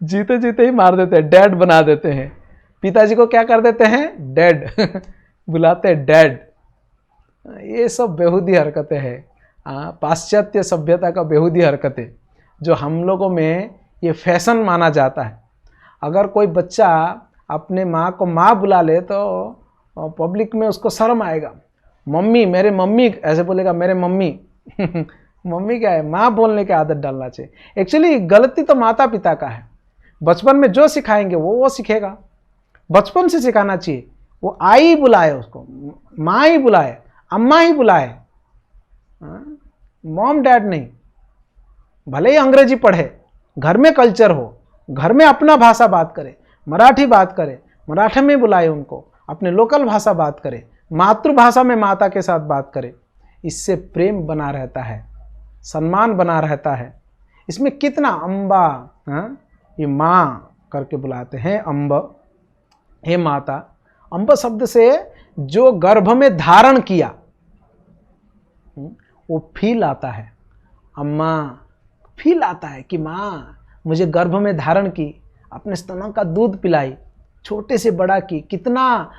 जीते जीते ही मार देते हैं, डैड बना देते हैं। पिताजी को क्या कर देते हैं? डैड। बुलाते हैं डैड। ये सब बेहूदी हरकतें हैं, पाश्चात्य सभ्यता का बेहूदी हरकतें, जो हम लोगों में ये फैशन माना जाता है। अगर कोई बच्चा अपने माँ को माँ बुला ले तो पब्लिक में उसको शर्म आएगा। मम्मी, मेरे मम्मी, ऐसे बोलेगा मेरे मम्मी। मम्मी क्या है? माँ बोलने की आदत डालना चाहिए। एक्चुअली गलती तो माता पिता का है, बचपन में जो सिखाएंगे वो सीखेगा। बचपन से सिखाना चाहिए, वो आई बुलाए, उसको माँ ही बुलाए, अम्मा ही बुलाए, मॉम डैड नहीं। भले ही अंग्रेजी पढ़े, घर में कल्चर हो, घर में अपना भाषा बात करे, मराठी बात करे, मराठी में बुलाए उनको, अपने लोकल भाषा बात करे, मातृभाषा में माता के साथ बात करे। इससे प्रेम बना रहता है, सम्मान बना रहता है। इसमें कितना अम्बा, ये माँ करके बुलाते हैं, अम्ब, हे माता। अम्ब शब्द से जो गर्भ में धारण किया वो फील आता है, अम्मा फील आता है कि माँ मुझे गर्भ में धारण की, अपने स्तनों का दूध पिलाई, छोटे से बड़ा की, कितना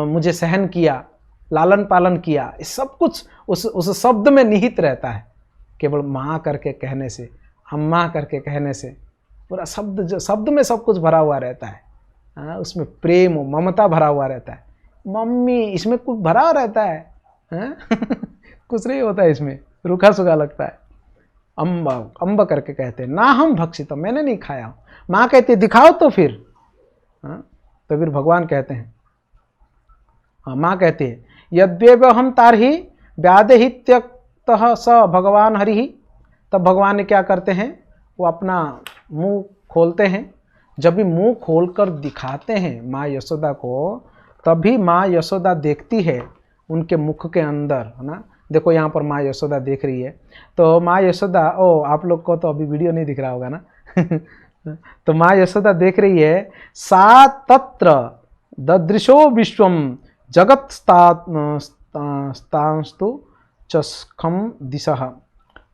मुझे सहन किया, लालन पालन किया। ये सब कुछ उस शब्द में निहित रहता है। केवल माँ करके कहने से, अम्मा करके कहने से पूरा शब्द में सब कुछ भरा हुआ रहता है। उसमें प्रेम, ममता भरा हुआ रहता है। मम्मी, इसमें कुछ भरा रहता है, कुछ नहीं होता है, इसमें रूखा सूखा लगता है। अम्बा, अम्ब करके कहते हैं। ना हम भक्षित, मैंने नहीं खाया हूँ। माँ कहती है दिखाओ तो फिर। तो फिर भगवान कहते हैं, माँ कहती है यद्यव हम तारही व्याधे ही त्यक्तः स भगवान हरि। तब भगवान ने क्या करते हैं, वो अपना मुंह खोलते हैं। जब भी मुंह खोलकर दिखाते हैं माँ यशोदा को, तभी माँ यशोदा देखती है उनके मुख के अंदर, है ना। देखो यहाँ पर माँ यशोदा देख रही है। तो माँ यशोदा, आप लोग को तो अभी वीडियो नहीं दिख रहा होगा ना। तो माँ यशोदा देख रही है, सा तत्र ददृशो विश्वम जगत स्तांस्तु चस्खम दिशः।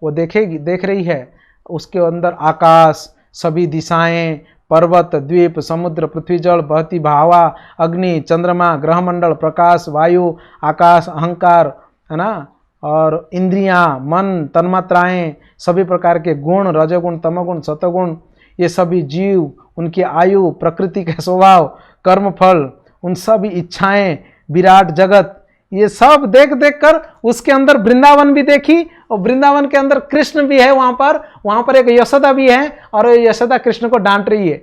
वो देख रही है, उसके अंदर आकाश, सभी दिशाएं, पर्वत, द्वीप, समुद्र, पृथ्वी, जल, बहती हवा, अग्नि, चंद्रमा, ग्रहमंडल, प्रकाश, वायु, आकाश, अहंकार, है ना, और इंद्रियां, मन, तन्मात्राएं, सभी प्रकार के गुण, रजोगुण, तमोगुण, सतोगुण, ये सभी जीव, उनकी आयु, प्रकृति का स्वभाव, कर्मफल, उन सभी इच्छाएं, विराट जगत, ये सब देख देख कर उसके अंदर वृंदावन भी देखी, और वृंदावन के अंदर कृष्ण भी है, वहां पर एक यशोदा भी है, और यशोदा कृष्ण को डांट रही है।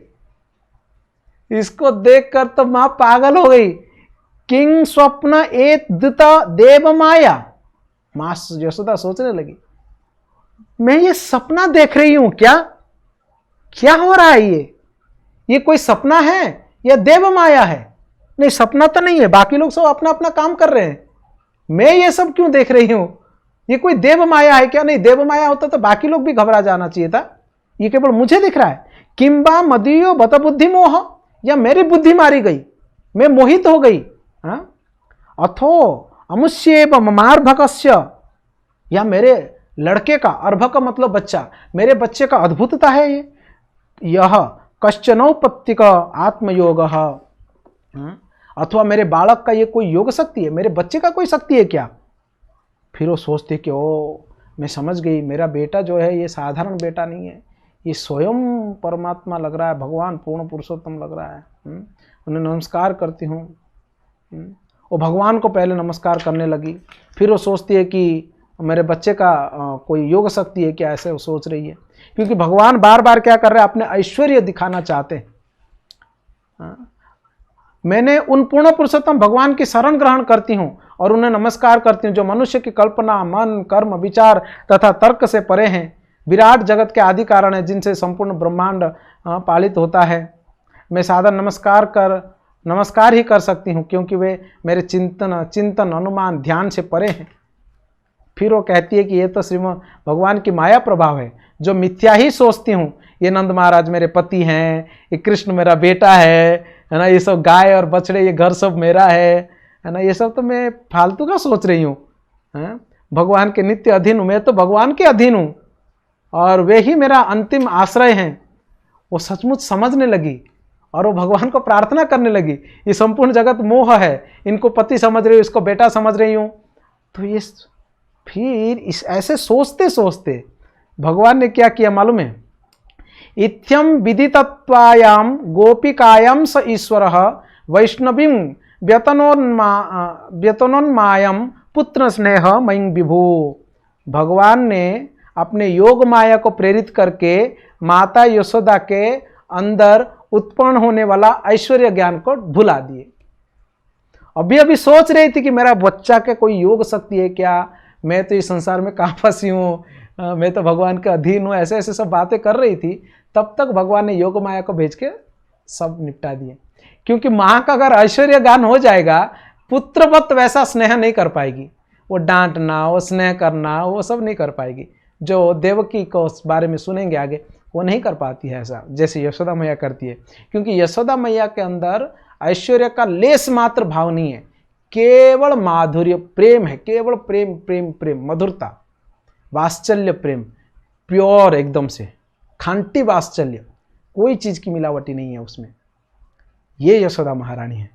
इसको देखकर तो मां पागल हो गई। किंग स्वप्न एत दुत देव माया। मां यशोदा सोचने लगी, मैं ये सपना देख रही हूं क्या? क्या हो रहा है? ये कोई सपना है या देव माया है? नहीं, सपना तो नहीं है, बाकी लोग सब अपना अपना काम कर रहे हैं, मैं ये सब क्यों देख रही हूं? ये कोई देव माया है क्या? नहीं, देव माया होता तो बाकी लोग भी घबरा जाना चाहिए था, ये केवल मुझे दिख रहा है। किंबा मदीयो बत बुद्धि मोह, या मेरी बुद्धि मारी गई, मैं मोहित हो गई। अथो अमुष्येव ममार्भकस्य, या मेरे लड़के का, अर्भक मतलब बच्चा, मेरे बच्चे का अद्भुतता है ये। यह कश्चनौपत्तिक आत्मयोग, अथवा मेरे बालक का ये कोई योग शक्ति है, मेरे बच्चे का कोई शक्ति है क्या? फिर वो सोचते कि ओ, मैं समझ गई, मेरा बेटा जो है ये साधारण बेटा नहीं है, ये स्वयं परमात्मा लग रहा है, भगवान पूर्ण पुरुषोत्तम लग रहा है। उन्हें नमस्कार करती हूँ। वो भगवान को पहले नमस्कार करने लगी, फिर वो सोचती है कि मेरे बच्चे का कोई योग शक्ति है क्या, ऐसे वो सोच रही है। क्योंकि भगवान बार बार क्या कर रहे हैं, अपने ऐश्वर्य दिखाना चाहते हैं। मैंने उन पूर्ण पुरुषोत्तम भगवान की शरण ग्रहण करती हूँ और उन्हें नमस्कार करती हूँ, जो मनुष्य की कल्पना, मन, कर्म, विचार तथा तर्क से परे हैं, विराट जगत के आदि कारण है, जिनसे संपूर्ण ब्रह्मांड पालित होता है। मैं साधारण नमस्कार ही कर सकती हूँ, क्योंकि वे मेरे चिंतन, अनुमान, ध्यान से परे हैं। फिर वो कहती है कि ये तो श्रीमद् भगवान की माया प्रभाव है, जो मिथ्या ही सोचती हूँ। ये नंद महाराज मेरे पति हैं, ये कृष्ण मेरा बेटा है ना, ये सब गाय और बछड़े, ये घर सब मेरा है ना, ये सब तो मैं फालतू का सोच रही हूँ। भगवान के नित्य अधीन हूँ, मैं तो भगवान के अधीन हूँ और वे ही मेरा अंतिम आश्रय हैं। वो सचमुच समझने लगी और वो भगवान को प्रार्थना करने लगी, ये संपूर्ण जगत मोह है, इनको पति समझ रही हूँ, इसको बेटा समझ रही हूँ। तो ये फिर इस ऐसे सोचते सोचते भगवान ने क्या किया मालूम है? इत्यम विदितत्वायाम गोपिकायाम स ईश्वरः वैष्णवीं व्यतनोन्मायम पुत्र स्नेह मयि विभु। भगवान ने अपने योग माया को प्रेरित करके माता यशोदा के अंदर उत्पन्न होने वाला ऐश्वर्य ज्ञान को भुला दिए। अभी अभी सोच रही थी कि मेरा बच्चा के कोई योग शक्ति है क्या, मैं तो इस संसार में कहाँ फंसी हूँ, मैं तो भगवान के अधीन हूँ, ऐसे ऐसे सब बातें कर रही थी। तब तक भगवान ने योग माया को भेज के सब निपटा दिए। क्योंकि माँ का अगर ऐश्वर्य ज्ञान हो जाएगा, पुत्रवत वैसा स्नेह नहीं कर पाएगी, वो डांटना, वो स्नेह करना, वो सब नहीं कर पाएगी। जो देवकी को उस बारे में सुनेंगे आगे, वो नहीं कर पाती है ऐसा, जैसे यशोदा मैया करती है। क्योंकि यशोदा मैया के अंदर ऐश्वर्य का लेस मात्र भाव नहीं है, केवल माधुर्य प्रेम है, केवल प्रेम प्रेम प्रेम, मधुरता, वात्सल्य प्रेम, प्योर, एकदम से खांटी वात्सल्य, कोई चीज़ की मिलावटी नहीं है उसमें। ये यशोदा महारानी है।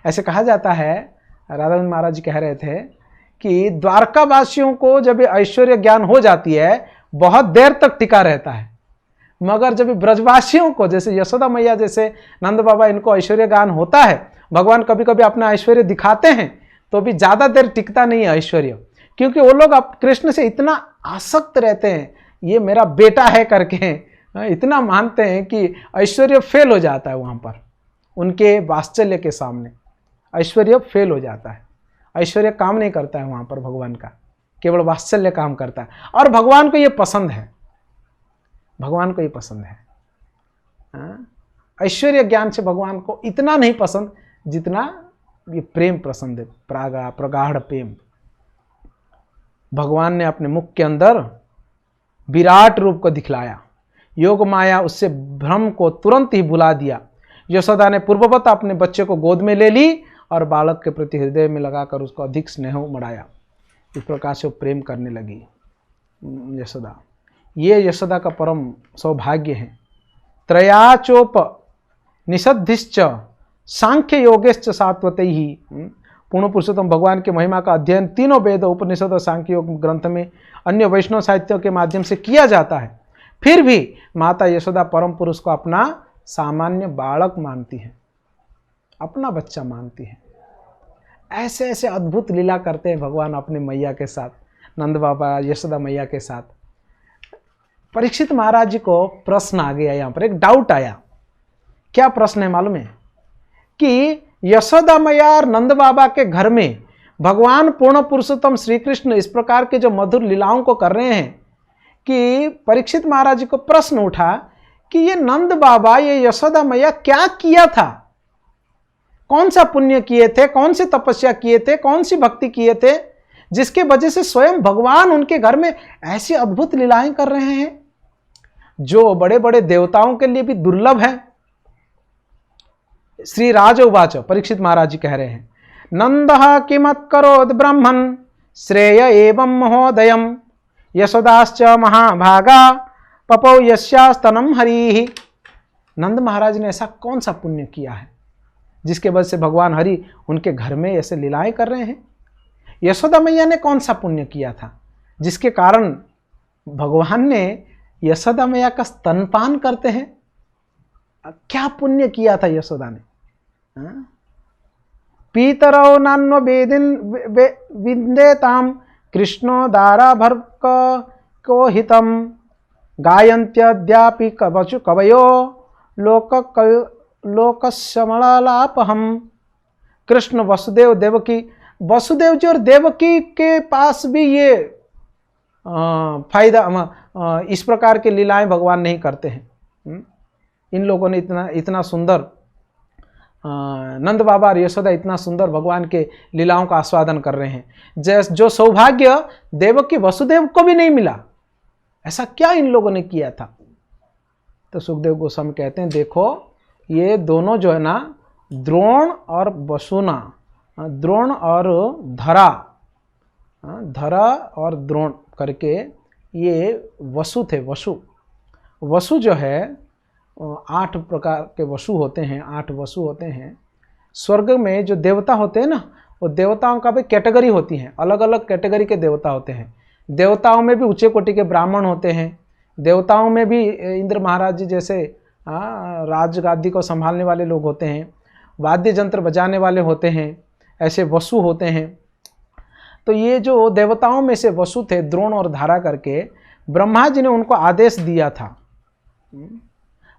ऐसे कहा जाता है, राधा महाराज जी कह रहे थे कि द्वारकावासियों को जब ऐश्वर्य ज्ञान हो जाती है, बहुत देर तक टिका रहता है, मगर जब ब्रजवासियों को, जैसे यशोदा मैया जैसे नंद बाबा, इनको ऐश्वर्य ज्ञान होता है, भगवान कभी कभी अपना ऐश्वर्य दिखाते हैं, तो भी ज़्यादा देर टिकता नहीं है ऐश्वर्य। क्योंकि वो लोग अब कृष्ण से इतना आसक्त रहते हैं, ये मेरा बेटा है करके इतना मानते हैं कि ऐश्वर्य फेल हो जाता है वहाँ पर, उनके वात्सल्य के सामने ऐश्वर्य फेल हो जाता है। ऐश्वर्य काम नहीं करता है वहाँ पर भगवान का, केवल वात्सल्य काम करता है। और भगवान को ये पसंद है, भगवान को ये पसंद है। ऐश्वर्य ज्ञान से भगवान को इतना नहीं पसंद जितना ये प्रेम पसंद है, प्रगाढ़ प्रेम। भगवान ने अपने मुख के अंदर विराट रूप को दिखलाया, योग माया उससे भ्रम को तुरंत ही भुला दिया। यशोदा ने पूर्ववत अपने बच्चे को गोद में ले ली और बालक के प्रति हृदय में लगाकर उसको अधिक स्नेह मढ़ाया। इस प्रकार से वो प्रेम करने लगी यशोदा। ये यशोदा का परम सौभाग्य है त्रयाचोप निषद्धिश्च सांख्य योगेश्च सात्वते ही। पूर्ण पुरुषोत्तम भगवान के महिमा का अध्ययन तीनों वेद, उपनिषद और सांख्य योग ग्रंथ में अन्य वैष्णव साहित्यों के माध्यम से किया जाता है। फिर भी माता यशोदा परम पुरुष को अपना सामान्य बालक मानती है, अपना बच्चा मानती है। ऐसे ऐसे अद्भुत लीला करते हैं भगवान अपने मैया के साथ, नंद बाबा यशोदा मैया के साथ। परीक्षित महाराज जी को प्रश्न आ गया, यहाँ पर एक डाउट आया। क्या प्रश्न है मालूम है? कि यशोदा मैया और नंद बाबा के घर में भगवान पूर्ण पुरुषोत्तम श्री कृष्ण इस प्रकार के जो मधुर लीलाओं को कर रहे हैं कि परीक्षित महाराज जी को प्रश्न उठा कि ये नंद बाबा, ये यशोदा मैया क्या किया था, कौन सा पुण्य किए थे, कौन सी तपस्या किए थे, कौन सी भक्ति किए थे, जिसके वजह से स्वयं भगवान उनके घर में ऐसी अद्भुत लीलाएं कर रहे हैं जो बड़े बड़े देवताओं के लिए भी दुर्लभ है। श्री राज उवाच, परीक्षित महाराज जी कह रहे हैं, नंदः किमत् करोद ब्रह्मन् श्रेय एवं महोदयम् यशोदाश्च महाभागा पपौ यस्यास्तनम हरि। नंद महाराज ने ऐसा कौन सा पुण्य किया है जिसके वजह से भगवान हरि उनके घर में ऐसे लीलाएं कर रहे हैं? यशोदा मैया ने कौन सा पुण्य किया था जिसके कारण भगवान ने यशोदा मैया का स्तनपान करते हैं? क्या पुण्य किया था यशोदा ने? पीतरौ नान्व विन्देताम कृष्णो दाराभर्क को हितम गायन्त्यद्यापि कवयो लोकस्मलापहम। कृष्ण वसुदेव देवकी, वसुदेव जी और देवकी के पास भी ये फायदा, इस प्रकार की लीलाएं भगवान नहीं करते हैं। इन लोगों ने इतना सुंदर, नंद बाबा और यशोदा इतना सुंदर भगवान के लीलाओं का आस्वादन कर रहे हैं जो सौभाग्य देवकी वसुदेव को भी नहीं मिला। ऐसा क्या इन लोगों ने किया था? तो सुखदेव गोस्वामी कहते हैं, देखो ये दोनों जो है ना, द्रोण और वसुना, द्रोण और धरा, धरा और द्रोण करके ये वसु थे। वसु जो है 8 प्रकार के वसु होते हैं, 8 वसु होते हैं। स्वर्ग में जो देवता होते हैं ना, वो देवताओं का भी कैटेगरी होती हैं, अलग अलग कैटेगरी के देवता होते हैं। देवताओं में भी ऊंचे कोटि के ब्राह्मण होते हैं, देवताओं में भी इंद्र महाराज जी जैसे राजगादी को संभालने वाले लोग होते हैं, वाद्य यंत्र बजाने वाले होते हैं, ऐसे वसु होते हैं। तो ये जो देवताओं में से वसु थे, द्रोण और धारा करके, ब्रह्मा जी ने उनको आदेश दिया था।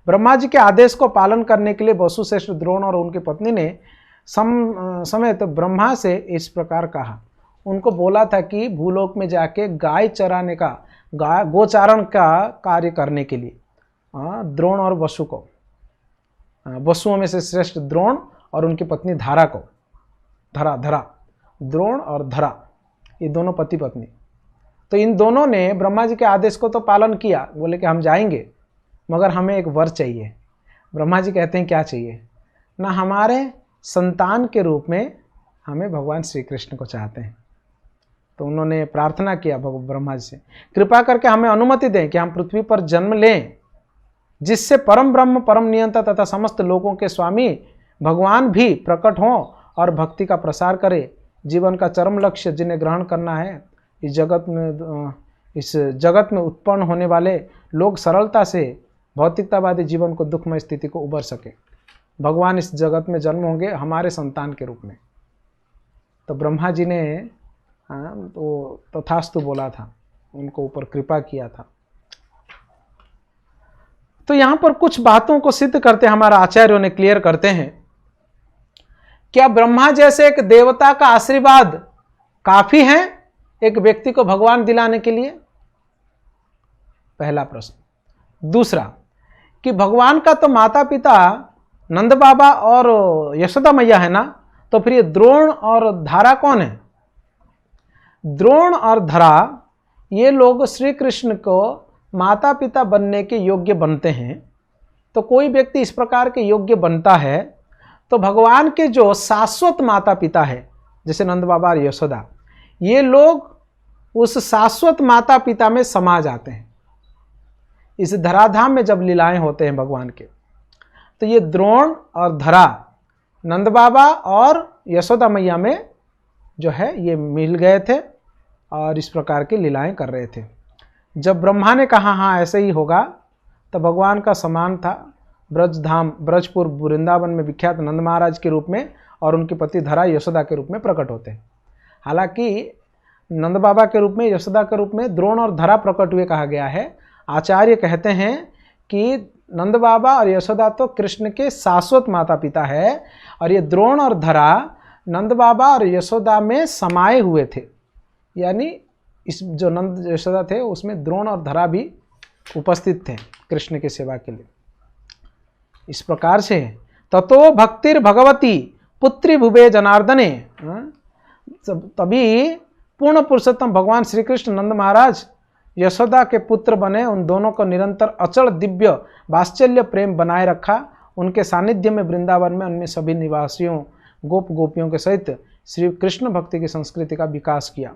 ब्रह्मा जी के आदेश को पालन करने के लिए वसु श्रेष्ठ द्रोण और उनकी पत्नी ने समेत ब्रह्मा से इस प्रकार कहा, उनको बोला था कि भूलोक में जाके गाय चराने का, गोचारण का कार्य करने के लिए द्रोण और वसु को, वसुओं में से श्रेष्ठ द्रोण और उनकी पत्नी धारा को, धरा द्रोण और धरा, ये दोनों पति पत्नी। तो इन दोनों ने ब्रह्मा जी के आदेश को तो पालन किया, बोले कि हम जाएंगे मगर हमें एक वर चाहिए। ब्रह्मा जी कहते हैं क्या चाहिए? ना हमारे संतान के रूप में हमें भगवान श्री कृष्ण को चाहते हैं। तो उन्होंने प्रार्थना किया ब्रह्मा जी से, कृपा करके हमें अनुमति दें कि हम पृथ्वी पर जन्म लें, जिससे परम ब्रह्म, परम नियंता तथा समस्त लोगों के स्वामी भगवान भी प्रकट हों और भक्ति का प्रसार करे। जीवन का चरम लक्ष्य जिन्हें ग्रहण करना है, इस जगत में उत्पन्न होने वाले लोग सरलता से भौतिकतावादी जीवन को दुखमय स्थिति को उबर सके। भगवान इस जगत में जन्म होंगे हमारे संतान के रूप में। तो ब्रह्मा जी ने तो तथास्तु बोला था, उनको ऊपर कृपा किया था। तो यहाँ पर कुछ बातों को सिद्ध करते हमारा आचार्यों ने क्लियर करते हैं, क्या ब्रह्मा जैसे एक देवता का आशीर्वाद काफी है एक व्यक्ति को भगवान दिलाने के लिए? पहला प्रश्न। दूसरा, कि भगवान का तो माता पिता नंद बाबा और यशोदा मैया है ना, तो फिर ये द्रोण और धारा कौन है? द्रोण और धरा ये लोग श्री कृष्ण को माता पिता बनने के योग्य बनते हैं। तो कोई व्यक्ति इस प्रकार के योग्य बनता है तो भगवान के जो शाश्वत माता पिता है, जैसे नंद बाबा और यशोदा, ये लोग उस शाश्वत माता पिता में समा जाते हैं। इस धराधाम में जब लीलाएं होते हैं भगवान के, तो ये द्रोण और धरा नंद बाबा और यशोदा मैया में जो है ये मिल गए थे और इस प्रकार की लीलाएं कर रहे थे। जब ब्रह्मा ने कहा हाँ ऐसे ही होगा, तो भगवान का समान था ब्रजधाम ब्रजपुर वृंदावन में विख्यात नंद महाराज के रूप में और उनकी पति धरा यशोदा के रूप में प्रकट होते हैं। हालांकि नंद बाबा के रूप में, यशोदा के रूप में द्रोण और धरा प्रकट हुए कहा गया है। आचार्य कहते हैं कि नंद बाबा और यशोदा तो कृष्ण के शाश्वत माता पिता है और ये द्रोण और धरा नंद बाबा और यशोदा में समाये हुए थे, यानी इस जो नंद यशोदा थे उसमें द्रोण और धरा भी उपस्थित थे कृष्ण की सेवा के लिए। इस प्रकार से ततो भक्तिर भगवती पुत्री भुवे जनार्दने, तभी पूर्ण पुरुषोत्तम भगवान श्री कृष्ण नंद महाराज यशोदा के पुत्र बने। उन दोनों को निरंतर अचल दिव्य वात्सल्य प्रेम बनाए रखा। उनके सानिध्य में वृंदावन में उनमें सभी निवासियों गोप गोपियों के सहित श्री कृष्ण भक्ति की संस्कृति का विकास किया।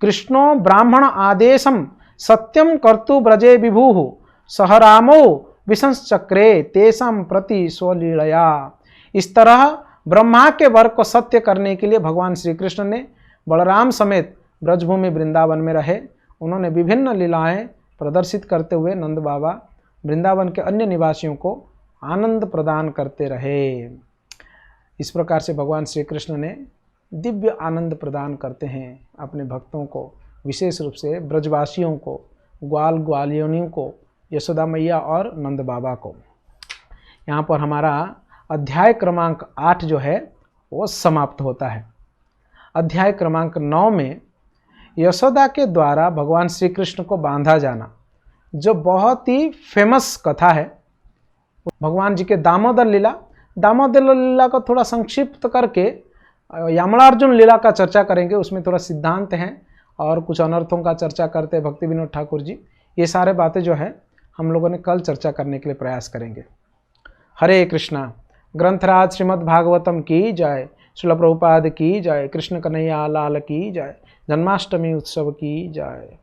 कृष्णो ब्राह्मण आदेशम सत्यम कर्तु ब्रजे विभु सहरामो विशंसचक्रे तेषां प्रति स्वलीलया। इस तरह ब्रह्मा के वर को सत्य करने के लिए भगवान श्री कृष्ण ने बलराम समेत ब्रजभूमि वृंदावन में रहे। उन्होंने विभिन्न लीलाएं प्रदर्शित करते हुए नंद बाबा वृंदावन के अन्य निवासियों को आनंद प्रदान करते रहे। इस प्रकार से भगवान श्री कृष्ण ने दिव्य आनंद प्रदान करते हैं अपने भक्तों को, विशेष रूप से ब्रजवासियों को, ग्वाल ग्वालियोनियों को, यशोदा मैया और नंद बाबा को। यहाँ पर हमारा अध्याय क्रमांक 8 जो है वो समाप्त होता है। अध्याय क्रमांक 9 में यशोदा के द्वारा भगवान श्री कृष्ण को बांधा जाना, जो बहुत ही फेमस कथा है। भगवान जी के दामोदर लीला को थोड़ा संक्षिप्त करके यामलार्जुन लीला का चर्चा करेंगे। उसमें थोड़ा सिद्धांत हैं और कुछ अनर्थों का चर्चा करते हैं भक्ति विनोद ठाकुर जी। ये सारे बातें जो है हम लोगों ने कल चर्चा करने के लिए प्रयास करेंगे। हरे कृष्णा। ग्रंथराज श्रीमद् भागवतम की जय, श्रील प्रभुपाद की जय, कृष्ण कन्हैया लाल की जय, जन्माष्टमी उत्सव की जय।